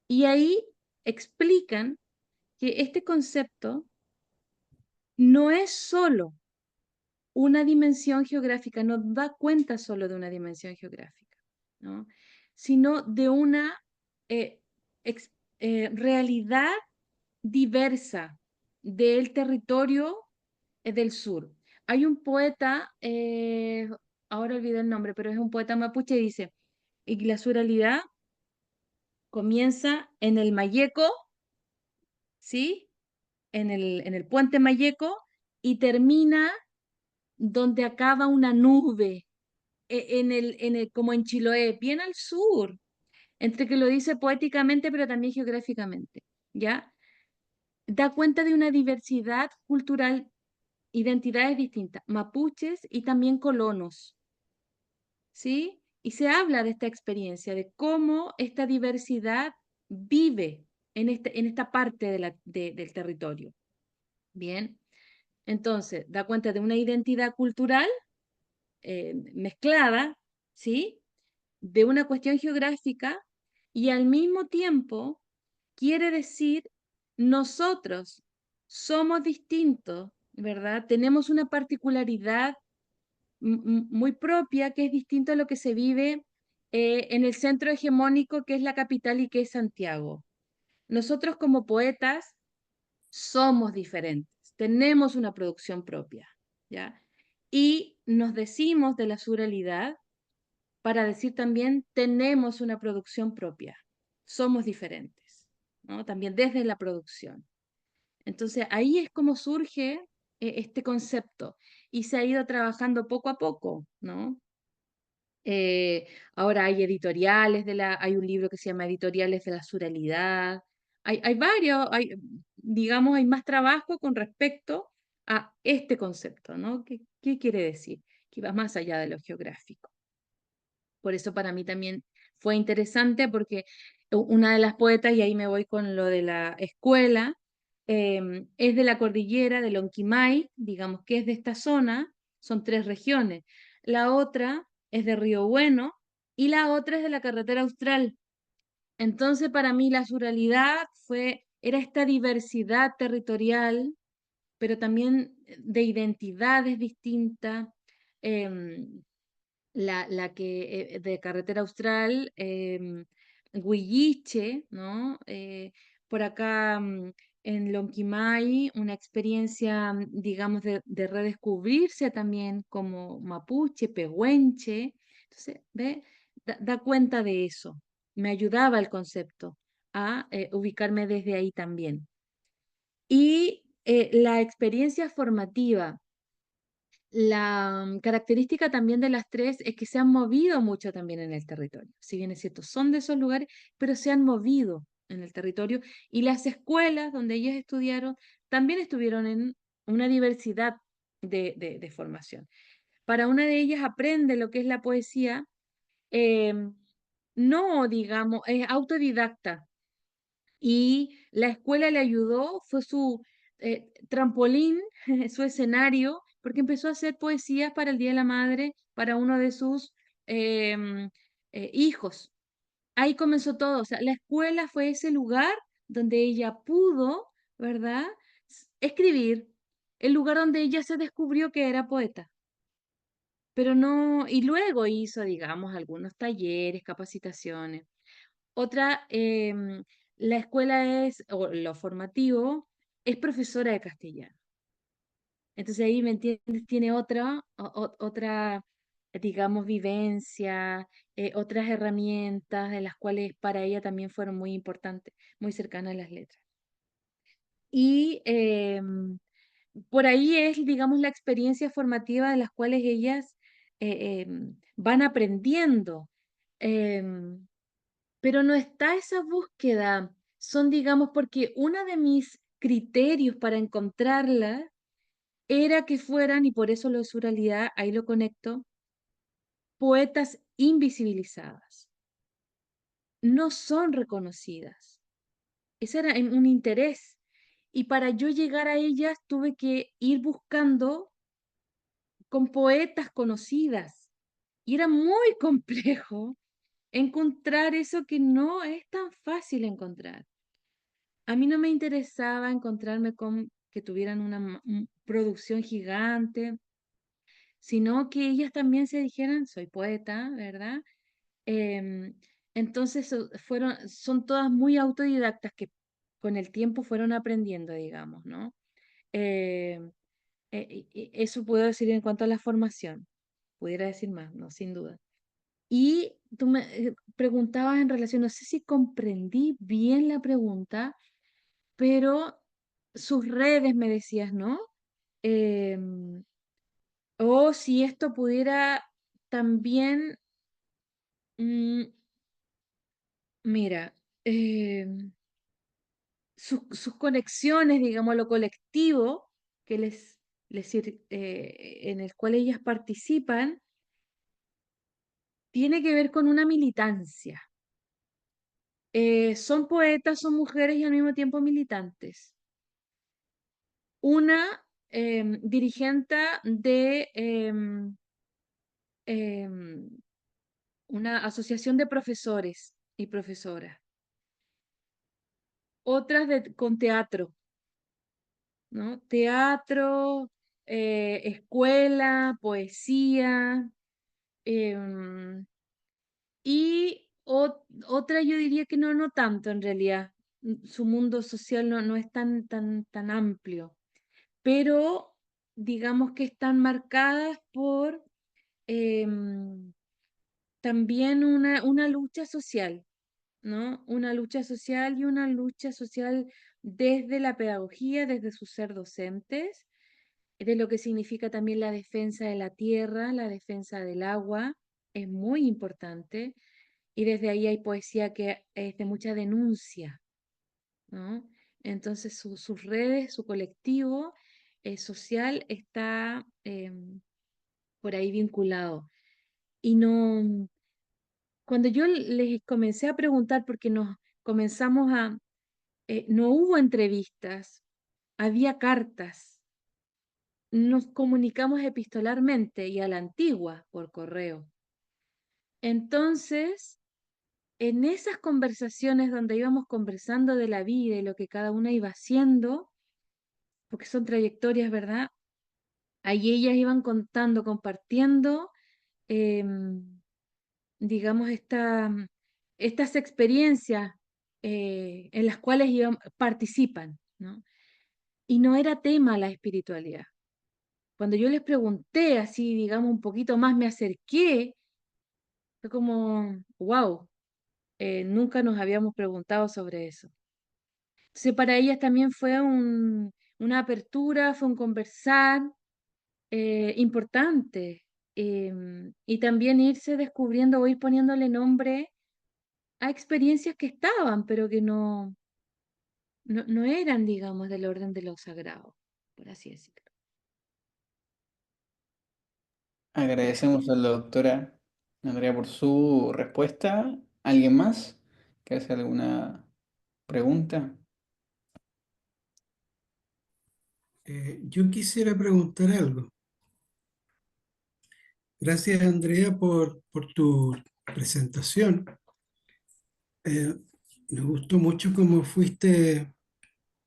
Y ahí explican que este concepto no es solo una dimensión geográfica, no da cuenta solo de una dimensión geográfica, ¿no? Sino de una eh, ex- realidad diversa del territorio del sur. Hay un poeta, ahora olvidé el nombre, pero es un poeta mapuche, dice, y la surrealidad comienza en el Mayeco, ¿sí? En el puente Mayeco y termina donde acaba una nube, como en Chiloé, bien al sur, entre que lo dice poéticamente, pero también geográficamente, ¿ya? Da cuenta de una diversidad cultural, identidades distintas, mapuches y también colonos, ¿sí? Y se habla de esta experiencia, de cómo esta diversidad vive en esta parte del territorio. Bien, entonces da cuenta de una identidad cultural mezclada, ¿sí? De una cuestión geográfica y al mismo tiempo quiere decir nosotros somos distintos, ¿verdad? Tenemos una particularidad muy propia que es distinto a lo que se vive en el centro hegemónico que es la capital y que es Santiago. Nosotros como poetas somos diferentes, tenemos una producción propia, ¿ya? Y nos decimos de la surrealidad para decir también tenemos una producción propia, somos diferentes, ¿no? También desde la producción. Entonces ahí es como surge este concepto y se ha ido trabajando poco a poco, ¿no? Ahora hay editoriales hay un libro que se llama Editoriales de la Surrealidad. Hay varios, digamos, hay más trabajo con respecto a este concepto, ¿no? ¿Qué quiere decir? Que va más allá de lo geográfico. Por eso para mí también fue interesante porque una de las poetas, y ahí me voy con lo de la escuela, es de la cordillera de Lonquimay, digamos que es de esta zona, son 3 regiones. La otra es de Río Bueno y la otra es de la carretera austral. Entonces para mí la ruralidad era esta diversidad territorial, pero también de identidades distintas. em, la que de Carretera Austral, Huilliche, ¿no? Por acá en Lonquimay, una experiencia, digamos, de redescubrirse también como mapuche, pehuenche. Entonces, ¿ve? Da cuenta de eso. Me ayudaba el concepto a ubicarme desde ahí también. Y la experiencia formativa. La característica también de las 3 es que se han movido mucho también en el territorio. Si bien es cierto, son de esos lugares, pero se han movido en el territorio y las escuelas donde ellas estudiaron también estuvieron en una diversidad de formación. Para una de ellas aprende lo que es la poesía, em, no digamos, es autodidacta y la escuela le ayudó, fue su trampolín, su escenario, porque empezó a hacer poesías para el Día de la Madre, para uno de sus em, hijos. Ahí comenzó todo, o sea, la escuela fue ese lugar donde ella pudo, ¿verdad? Escribir, el lugar donde ella se descubrió que era poeta. Pero no, y luego hizo, digamos, algunos talleres, capacitaciones. Otra, la escuela es, o lo formativo, es profesora de castellano. Entonces ahí, ¿me entiendes? Tiene otra, digamos, vivencia, otras herramientas de las cuales para ella también fueron muy importantes, muy cercanas a las letras. Y por ahí es, digamos, la experiencia formativa de las cuales ellas van aprendiendo. Em, pero no está esa búsqueda. Son, digamos, porque uno de mis criterios para encontrarla era que fueran, y por eso lo de surrealidad, ahí lo conecto, poetas invisibilizadas. No son reconocidas. Ese era un interés. Y para yo llegar a ellas tuve que ir buscando con poetas conocidas. Y era muy complejo encontrar eso que no es tan fácil encontrar. A mí no me interesaba encontrarme con que tuvieran una producción gigante, sino que ellas también se dijeran, soy poeta, ¿verdad? Em, entonces son todas muy autodidactas que con el tiempo fueron aprendiendo, digamos, ¿no? Em, eso puedo decir en cuanto a la formación. Pudiera decir más, ¿no? Sin duda. Y tú me preguntabas en relación, no sé si comprendí bien la pregunta, pero sus redes me decías, ¿no? Em, o si esto pudiera también, mm, mira, sus conexiones, digamos, lo colectivo que en el cual ellas participan, tiene que ver con una militancia. Son poetas, son mujeres y al mismo tiempo militantes. Una dirigente de em, una asociación de profesores y profesoras. Otras con teatro, ¿no? Teatro, escuela, poesía. em, y otra yo diría que no, no tanto en realidad. Su mundo social no es tan amplio, pero digamos que están marcadas por también una lucha social, ¿no? Una lucha social y una lucha social desde la pedagogía, desde su ser docentes, de lo que significa también la defensa de la tierra, la defensa del agua, es muy importante. Y desde ahí hay poesía que es de mucha denuncia, ¿no? Entonces sus redes, su colectivo social está por ahí vinculado. Y no, cuando yo les comencé a preguntar, porque nos comenzamos no hubo entrevistas, había cartas, nos comunicamos epistolarmente y a la antigua por correo. Entonces, en esas conversaciones donde íbamos conversando de la vida y lo que cada una iba haciendo, porque son trayectorias, ¿verdad? Ahí ellas iban contando, compartiendo, em, digamos, estas experiencias en las cuales participan, ¿no? Y no era tema la espiritualidad. Cuando yo les pregunté así, digamos, un poquito más, me acerqué, fue como, wow, nunca nos habíamos preguntado sobre eso. Entonces, para ellas también fue una apertura, fue un conversar importante. Y también irse descubriendo o ir poniéndole nombre a experiencias que estaban, pero que no eran, digamos, del orden de lo sagrado, por así decirlo. Agradecemos a la doctora Andrea por su respuesta. ¿Alguien más que hace alguna pregunta? Yo quisiera preguntar algo. Gracias, Andrea, por tu presentación. Eh, Me gustó mucho cómo fuiste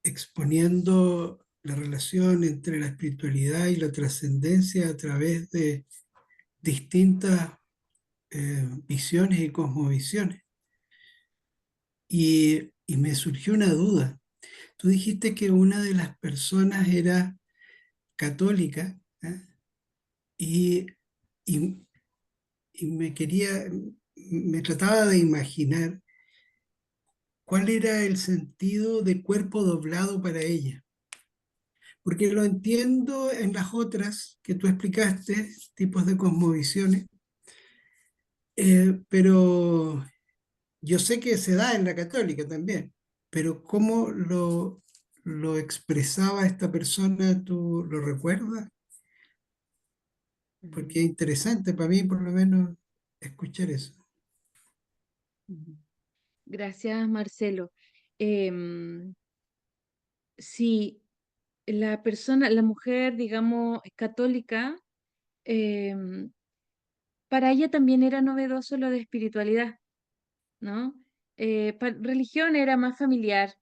exponiendo la relación entre la espiritualidad y la trascendencia a través de distintas visiones y cosmovisiones. Y me surgió una duda. Tú dijiste que una de las personas era católica, ¿eh? y, y, me trataba de imaginar cuál era el sentido de cuerpo doblado para ella. Porque lo entiendo en las otras que tú explicaste, tipos de cosmovisiones, pero yo sé que se da en la católica también, pero ¿cómo lo expresaba esta persona? ¿Tú lo recuerdas? Porque es interesante para mí, por lo menos, escuchar eso. Ujú. Gracias, Marcelo. Em, sí, la mujer, digamos, católica, em, para ella también era novedoso lo de espiritualidad, ¿no? Religión era más familiar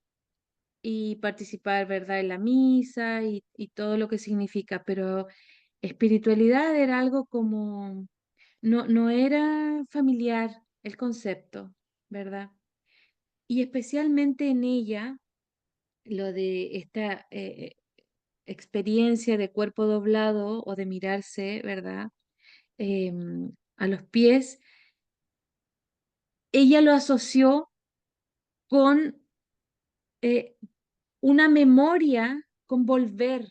y participar, ¿verdad?, en la misa y todo lo que significa, pero espiritualidad era algo como, no era familiar el concepto, ¿verdad? Y especialmente en ella, lo de esta experiencia de cuerpo doblado o de mirarse, ¿verdad? A los pies, ella lo asoció con eh, una memoria, con volver,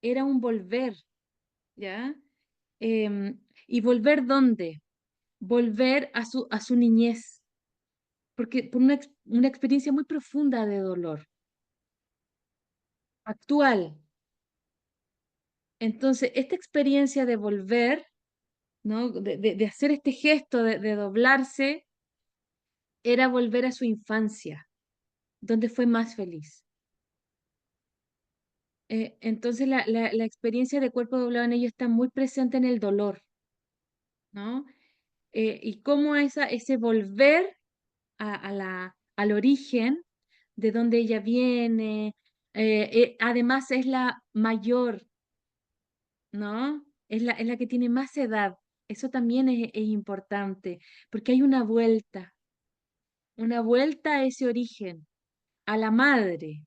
era un volver, ¿ya? ¿Y volver dónde? Volver a su niñez, porque por una experiencia muy profunda de dolor, actual. Entonces, esta experiencia de volver, ¿no? De hacer este gesto, de doblarse, era volver a su infancia, donde fue más feliz. Entonces, la experiencia de cuerpo doblado en ello está muy presente en el dolor, ¿no? Y cómo ese volver al origen de donde ella viene, además es la mayor, ¿no? Es la que tiene más edad. Eso también es importante, porque hay una vuelta a ese origen, a la madre.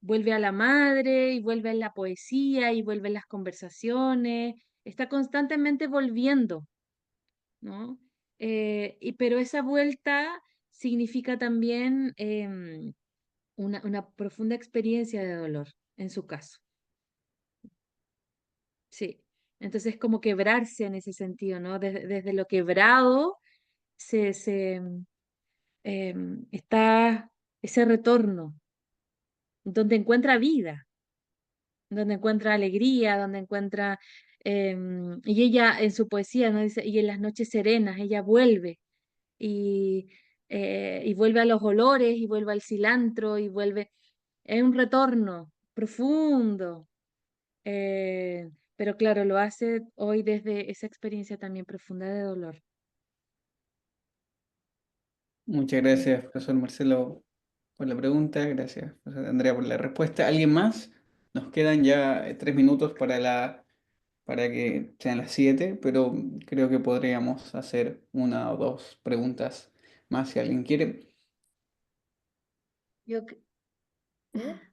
Vuelve a la madre y vuelve en la poesía y vuelve en las conversaciones. Está constantemente volviendo, ¿no? Pero esa vuelta significa también una profunda experiencia de dolor, en su caso. Sí. Entonces, como quebrarse en ese sentido, ¿no? Desde lo quebrado está ese retorno, donde encuentra vida, donde encuentra alegría, donde encuentra... y ella en su poesía, ¿no? Dice, y en las noches serenas, ella vuelve y, y vuelve a los olores y vuelve al cilantro y vuelve... Es un retorno profundo, pero claro, lo hace hoy desde esa experiencia también profunda de dolor. Muchas gracias, profesor Marcelo, por la pregunta. Gracias, profesor Andrea, por la respuesta. ¿Alguien más? Nos quedan ya 3 minutos para que sean las 7, pero creo que podríamos hacer una o dos preguntas más si alguien quiere. Yo, que-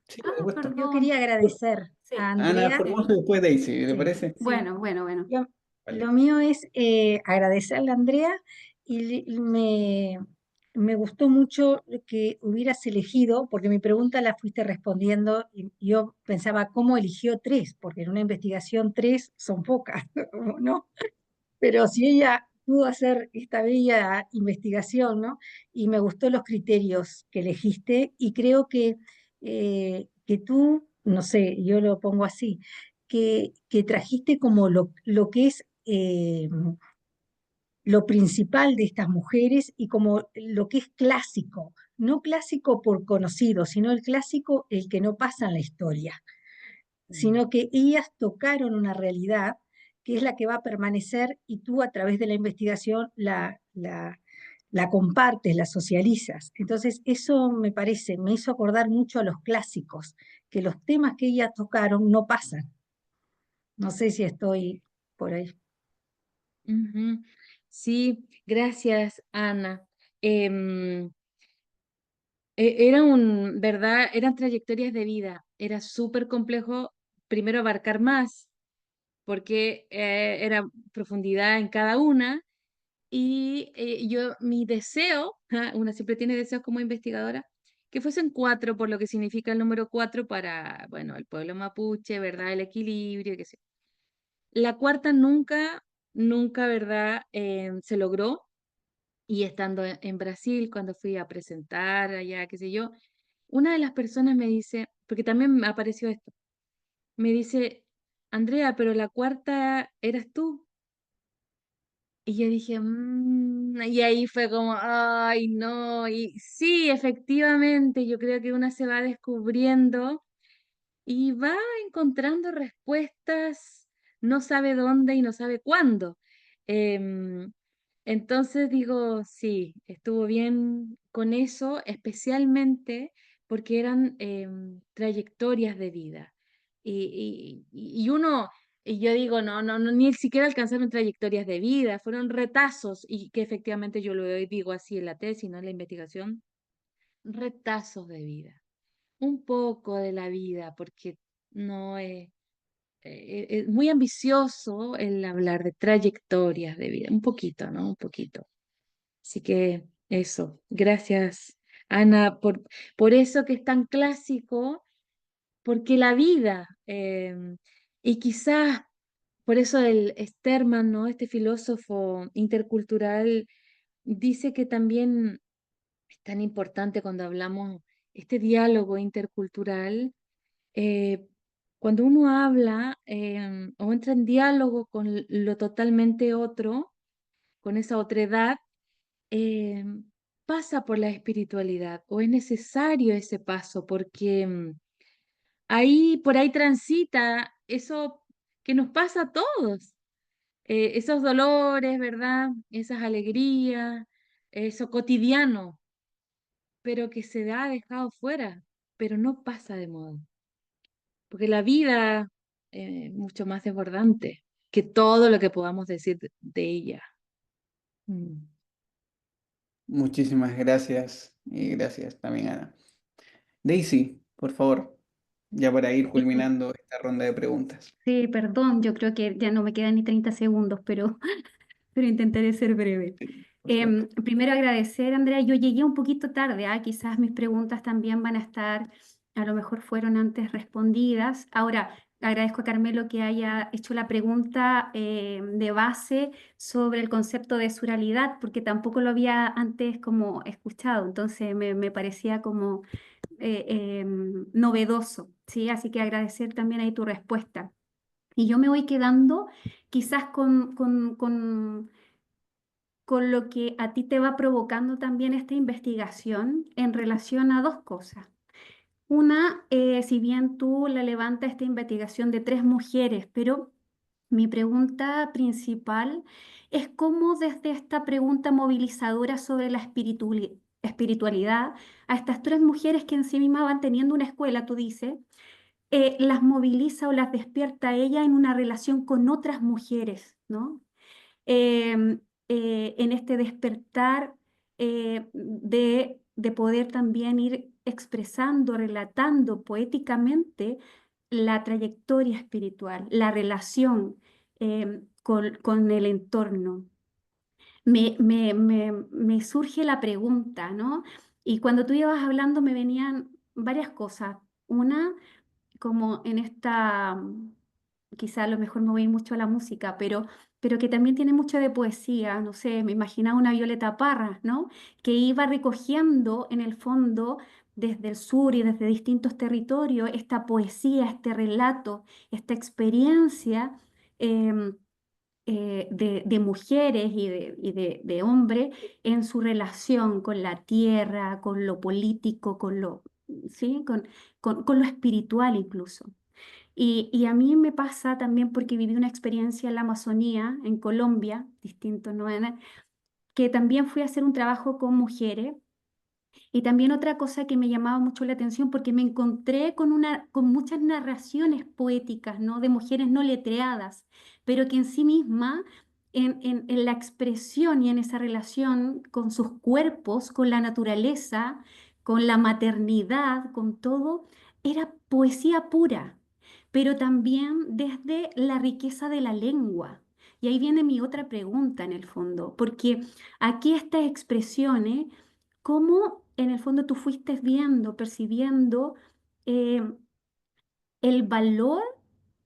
Sí, por supuesto. yo quería agradecer a Ana Andrea. Formoso y después Daisy, ¿le Sí, parece? bueno. Vale. Lo mío es agradecerle a Andrea y me gustó mucho que hubieras elegido, porque mi pregunta la fuiste respondiendo y yo pensaba cómo eligió tres, porque en una investigación tres son pocas, ¿no? Pero si ella pudo hacer esta bella investigación, ¿no? Y me gustó los criterios que elegiste y creo que tú, no sé, yo lo pongo así, que trajiste como lo que es lo principal de estas mujeres y como lo que es clásico, no clásico por conocido, sino el clásico el que no pasa en la historia, sino que ellas tocaron una realidad que es la que va a permanecer y tú a través de la investigación la compartes, la socializas. Entonces, eso me parece, me hizo acordar mucho a los clásicos, que los temas que ellas tocaron no pasan. No sé si estoy por ahí. Ujú. Sí, gracias, Ana. Em, ¿verdad? Eran trayectorias de vida. Era súper complejo, primero abarcar más, porque era profundidad en cada una. Y mi deseo, una siempre tiene deseos como investigadora, que fuesen cuatro, por lo que significa el número cuatro para, bueno, el pueblo mapuche, ¿verdad? El equilibrio, qué sé. La cuarta nunca, ¿verdad? Se logró. Y estando en Brasil, cuando fui a presentar allá, qué sé yo, una de las personas me dice, porque también me apareció esto, me dice, Andrea, pero la cuarta eras tú. Y yo dije, y ahí fue como, ay, no, y sí, efectivamente, yo creo que una se va descubriendo y va encontrando respuestas, no sabe dónde y no sabe cuándo. Em, entonces digo, sí, estuvo bien con eso, especialmente porque eran trayectorias de vida. Y uno, y yo digo, no, ni siquiera alcanzaron trayectorias de vida, fueron retazos, y que efectivamente yo lo digo así en la tesis, no en la investigación, retazos de vida, un poco de la vida, porque no es muy ambicioso el hablar de trayectorias de vida, un poquito, ¿no? Un poquito. Así que eso, gracias Ana por eso que es tan clásico, porque la vida, y quizás por eso el Sterman, ¿no? Este filósofo intercultural, dice que también es tan importante cuando hablamos este diálogo intercultural, eh, cuando uno habla o entra en diálogo con lo totalmente otro, con esa otredad, eh, pasa por la espiritualidad o es necesario ese paso porque ahí por ahí transita eso que nos pasa a todos, esos dolores, ¿verdad? Esas alegrías, eso cotidiano, pero que se ha dejado fuera, pero no pasa de moda, porque la vida es mucho más desbordante que todo lo que podamos decir de ella. Mm. Muchísimas gracias y gracias también, Ana. Daisy, por favor, ya para ir culminando esta ronda de preguntas. Sí, perdón, yo creo que ya no me quedan ni 30 segundos, pero, pero intentaré ser breve. Sí, por supuesto. Primero agradecer, Andrea, yo llegué un poquito tarde, quizás mis preguntas también van a estar, a lo mejor fueron antes respondidas. Ahora, agradezco a Carmelo que haya hecho la pregunta de base sobre el concepto de suralidad, porque tampoco lo había antes como escuchado, entonces me parecía como novedoso, ¿sí? Así que agradecer también ahí tu respuesta. Y yo me voy quedando quizás con lo que a ti te va provocando también esta investigación en relación a dos cosas. Una, si bien tú la levantas esta investigación de tres mujeres, pero mi pregunta principal es cómo desde esta pregunta movilizadora sobre la espiritualidad a estas tres mujeres que en sí mismas van teniendo una escuela, tú dices, las moviliza o las despierta a ella en una relación con otras mujeres, ¿no? Em, en este despertar de poder también ir expresando, relatando poéticamente la trayectoria espiritual, la relación con el entorno. Me surge la pregunta, ¿no? Y cuando tú ibas hablando me venían varias cosas. Una, como en esta, quizá a lo mejor me voy a ir mucho a la música, pero que también tiene mucho de poesía, no sé, me imaginaba una Violeta Parra, ¿no? Que iba recogiendo en el fondo desde el sur y desde distintos territorios esta poesía, este relato, esta experiencia em, de mujeres y de hombres en su relación con la tierra, con lo político, ¿sí? Con lo espiritual incluso. Y a mí me pasa también porque viví una experiencia en la Amazonía, en Colombia, distinto, ¿no? Que también fui a hacer un trabajo con mujeres y también otra cosa que me llamaba mucho la atención porque me encontré con muchas narraciones poéticas, ¿no? De mujeres no letreadas, pero que en sí misma, en la expresión y en esa relación con sus cuerpos, con la naturaleza, con la maternidad, con todo, era poesía pura, pero también desde la riqueza de la lengua. Y ahí viene mi otra pregunta en el fondo, porque aquí estas expresiones cómo en el fondo tú fuiste viendo, percibiendo eh, el valor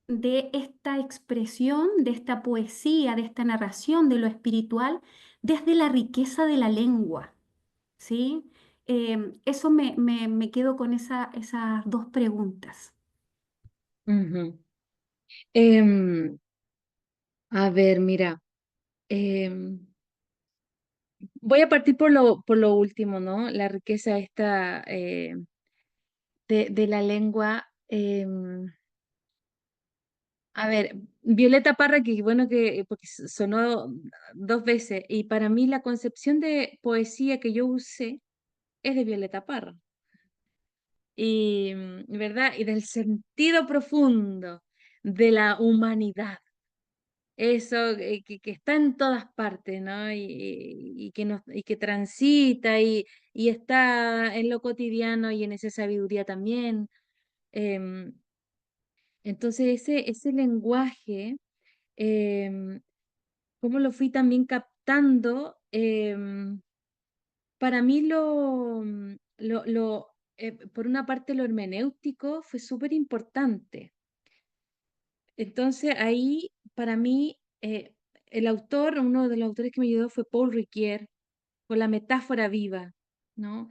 de esta expresión, de esta poesía, de esta narración, de lo espiritual, desde la riqueza de la lengua, ¿sí? Eso me quedo con esas dos preguntas. Ujú. Em, a ver, mira, em, voy a partir por lo último, ¿no? La riqueza esta de la lengua. A ver, Violeta Parra, que bueno que porque sonó dos veces, y para mí la concepción de poesía que yo usé es de Violeta Parra, y, ¿verdad? Y del sentido profundo de la humanidad, eso que está en todas partes, ¿no? Y que transita y está en lo cotidiano y en esa sabiduría también. Em, entonces ese lenguaje, em, cómo lo fui también captando. para mí por una parte lo hermenéutico fue súper importante. Entonces ahí, para mí, uno de los autores que me ayudó fue Paul Ricoeur, con la metáfora viva, ¿no?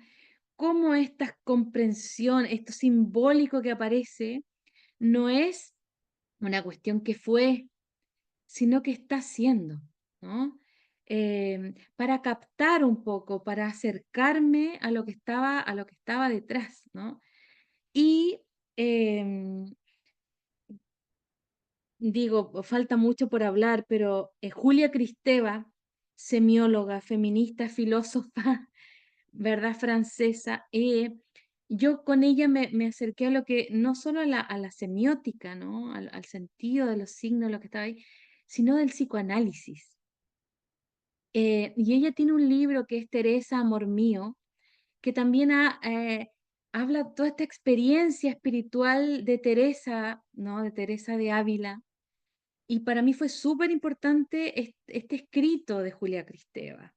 Cómo esta comprensión, esto simbólico que aparece, no es una cuestión que fue, sino que está siendo, ¿no? Para captar un poco, para acercarme a lo que estaba detrás, ¿no? Y em, digo, falta mucho por hablar, pero Julia Kristeva, semióloga, feminista, filósofa, ¿verdad? Francesa, yo con ella me acerqué a lo que, no solo a la semiótica, ¿no? Al sentido de los signos, lo que estaba ahí, sino del psicoanálisis. Y ella tiene un libro que es Teresa, Amor Mío, que también habla de toda esta experiencia espiritual de Teresa, ¿no? De Teresa de Ávila. Y para mí fue súper importante este escrito de Julia Kristeva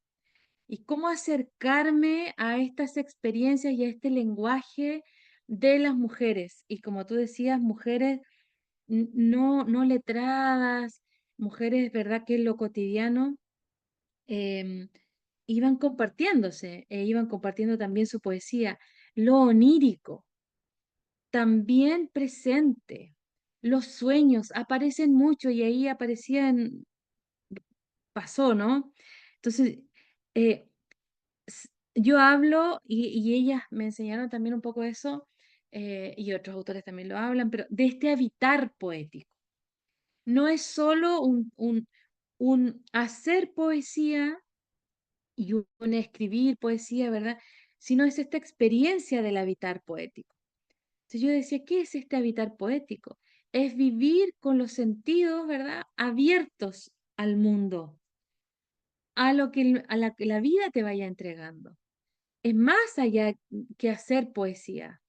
y cómo acercarme a estas experiencias y a este lenguaje de las mujeres. Y como tú decías, mujeres no letradas, mujeres, ¿verdad? Que en lo cotidiano em, iban compartiéndose, e iban compartiendo también su poesía, lo onírico, también presente. Los sueños aparecen mucho y ahí aparecían, pasó, ¿no? Entonces, eh, yo hablo y ellas me enseñaron también un poco eso, y otros autores también lo hablan, pero de este habitar poético. No es solo un hacer poesía y un escribir poesía, ¿verdad? Sino es esta experiencia del habitar poético. Entonces yo decía, ¿qué es este habitar poético? Es vivir con los sentidos, ¿verdad? Abiertos al mundo, a lo a la que la vida te vaya entregando. Es más allá que hacer poesía,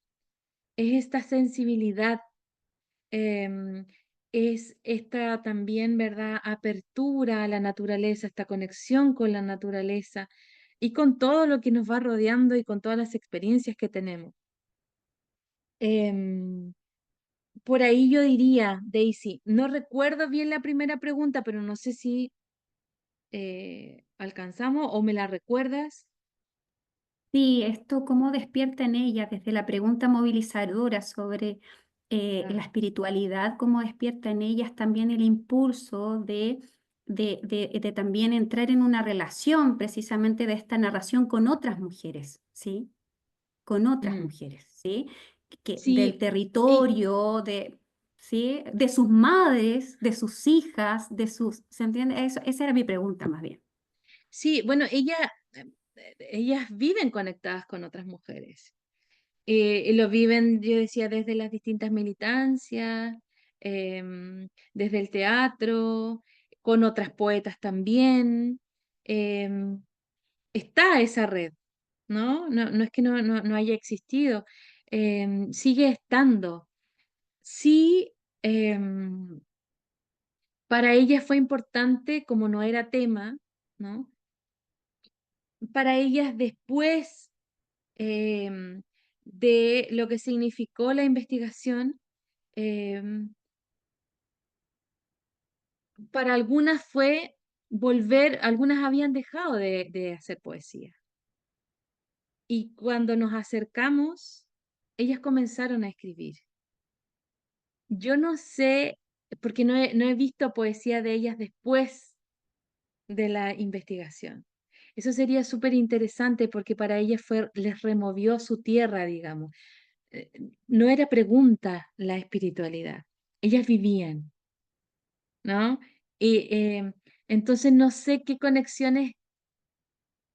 es esta sensibilidad, em, es esta también, ¿verdad? Apertura a la naturaleza, esta conexión con la naturaleza y con todo lo que nos va rodeando y con todas las experiencias que tenemos. Em, por ahí yo diría, Daisy, no recuerdo bien la primera pregunta, pero no sé si alcanzamos o me la recuerdas. Sí, esto cómo despierta en ella desde la pregunta movilizadora sobre la Claro. espiritualidad, cómo despierta en ellas también el impulso de también entrar en una relación precisamente de esta narración con otras mujeres, ¿sí? Con otras Mm. mujeres, ¿sí? Del Sí, y, territorio, ¿sí? De sus madres, de sus hijas, ¿se entiende? Esa era mi pregunta más bien. sí, bueno, ellas viven conectadas con otras mujeres. Y lo viven, yo decía, desde las distintas militancias, desde el teatro, con otras poetas también. em, Está esa red, ¿no? No es que no haya existido, sigue estando. Sí, em, para ellas fue importante, como no era tema, ¿no? Para ellas después em, de lo que significó la investigación, em, para algunas fue volver, algunas habían dejado de hacer poesía. Y cuando nos acercamos, ellas comenzaron a escribir. Yo no sé, porque no he visto poesía de ellas después de la investigación. Eso sería súper interesante porque para ellas les removió su tierra, digamos. eh, no era pregunta la espiritualidad, ellas vivían, ¿no? Y entonces no sé qué conexiones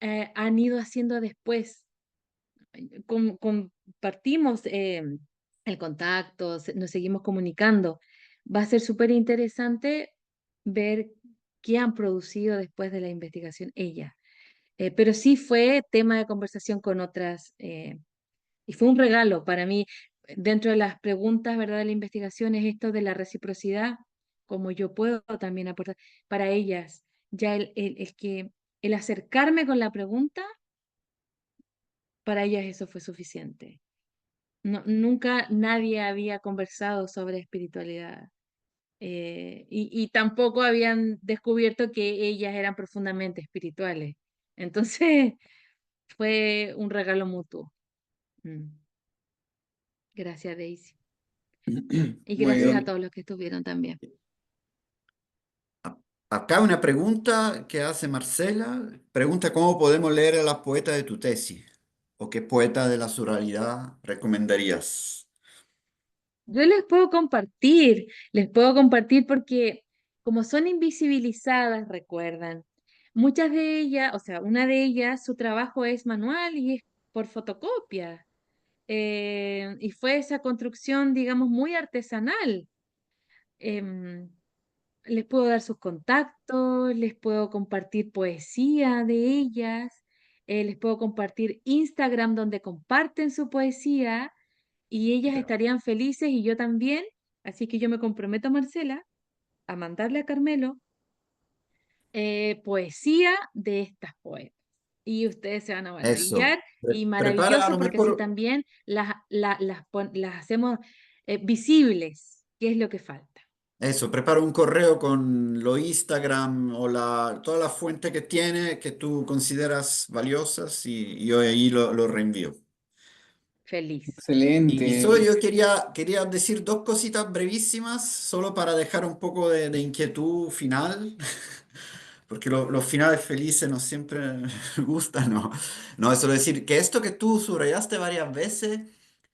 han ido haciendo después. Compartimos el contacto, nos seguimos comunicando. Va a ser súper interesante ver qué han producido después de la investigación ellas. Pero sí fue tema de conversación con otras. Y fue un regalo para mí. Dentro de las preguntas, ¿verdad?, de la investigación es esto de la reciprocidad, como yo puedo también aportar para ellas. Ya el acercarme con la pregunta para ellas eso fue suficiente. Nunca nadie había conversado sobre espiritualidad. Y tampoco habían descubierto que ellas eran profundamente espirituales. Entonces fue un regalo mutuo. Mm. Gracias, Daisy. Y Muy gracias a bien. todos los que estuvieron también. Acá una pregunta que hace Marcela. Pregunta cómo podemos leer a las poetas de tu tesis. ¿O qué poeta de la surrealidad recomendarías? Yo les puedo compartir porque como son invisibilizadas, recuerdan, muchas de ellas, o sea, una de ellas, su trabajo es manual y es por fotocopia. Y fue esa construcción, digamos, muy artesanal. Em, Les puedo dar sus contactos, les puedo compartir poesía de ellas, les puedo compartir Instagram donde comparten su poesía y ellas Ya. estarían felices y yo también. Así que yo me comprometo, Marcela, a mandarle a Carmelo poesía de estas poetas. Y ustedes se van a Eso. maravillar y Prepara a maravilloso lo porque así mejor, también las hacemos visibles, que es lo que falta. eso, prepara un correo con lo Instagram o toda la fuente que tiene que tú consideras valiosas y yo ahí lo reenvío. Feliz. Y solo Excelente. yo quería decir dos cositas brevísimas, solo para dejar un poco de inquietud final, porque los finales felices no siempre gustan, ¿no? No, es solo decir que esto que tú subrayaste varias veces,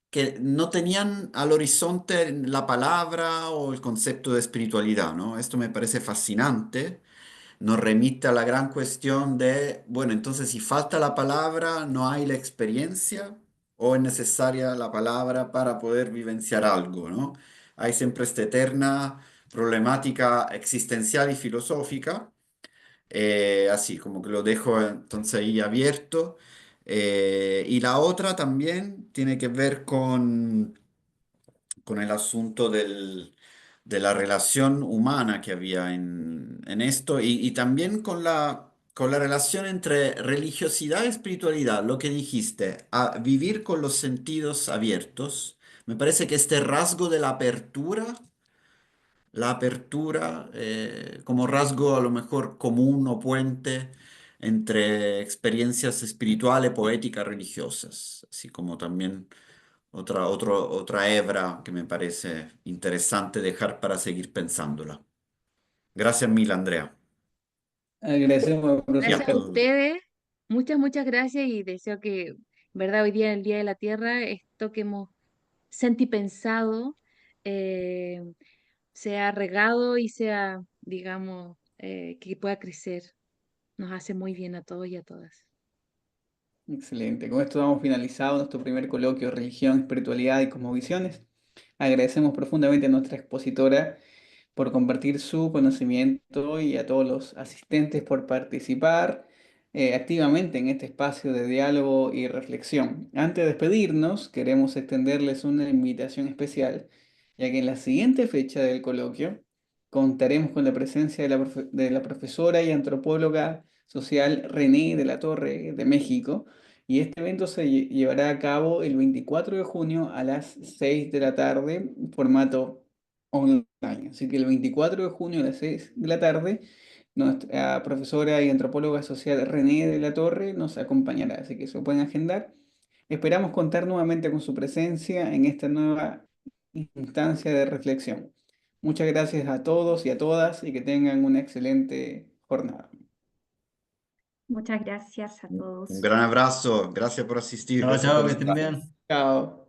que no tenían al horizonte la palabra o el concepto de espiritualidad, ¿no? Esto me parece fascinante. Nos remite a la gran cuestión de, bueno, entonces si falta la palabra, no hay la experiencia o es necesaria la palabra para poder vivenciar algo, ¿no? Hay siempre esta eterna problemática existencial y filosófica, así como que lo dejo entonces ahí abierto. Y la otra también tiene que ver con el asunto de la relación humana que había en esto y también con la relación entre religiosidad y espiritualidad, lo que dijiste, a vivir con los sentidos abiertos. Me parece que este rasgo de la apertura como rasgo a lo mejor común o puente entre experiencias espirituales, poéticas, religiosas, así como también otra hebra que me parece interesante dejar para seguir pensándola. Gracias mil, Andrea. Agradecemos, Y a Gracias a profesor. todos. ustedes, muchas gracias y deseo que, verdad, hoy día, el Día de la Tierra, esto que hemos sentipensado eh, sea regado y sea, digamos, que pueda crecer. Nos hace muy bien a todos y a todas. Excelente. Con esto damos finalizado nuestro primer coloquio Religión, Espiritualidad y Cosmovisiones. Agradecemos profundamente a nuestra expositora por compartir su conocimiento y a todos los asistentes por participar activamente en este espacio de diálogo y reflexión. Antes de despedirnos, queremos extenderles una invitación especial, ya que en la siguiente fecha del coloquio contaremos con la presencia de la profesora y antropóloga social René de la Torre de México, y este evento se llevará a cabo el 24 de junio a las 6 de la tarde, formato online. Así que el 24 de junio a las 6 de la tarde, nuestra profesora y antropóloga social René de la Torre nos acompañará, así que se lo pueden agendar. Esperamos contar nuevamente con su presencia en esta nueva instancia de reflexión. Muchas gracias a todos y a todas y que tengan una excelente jornada. Muchas gracias a Un todos. gran abrazo. Gracias por asistir. Chao, Gracias chao, por que estén estar. bien. Chao.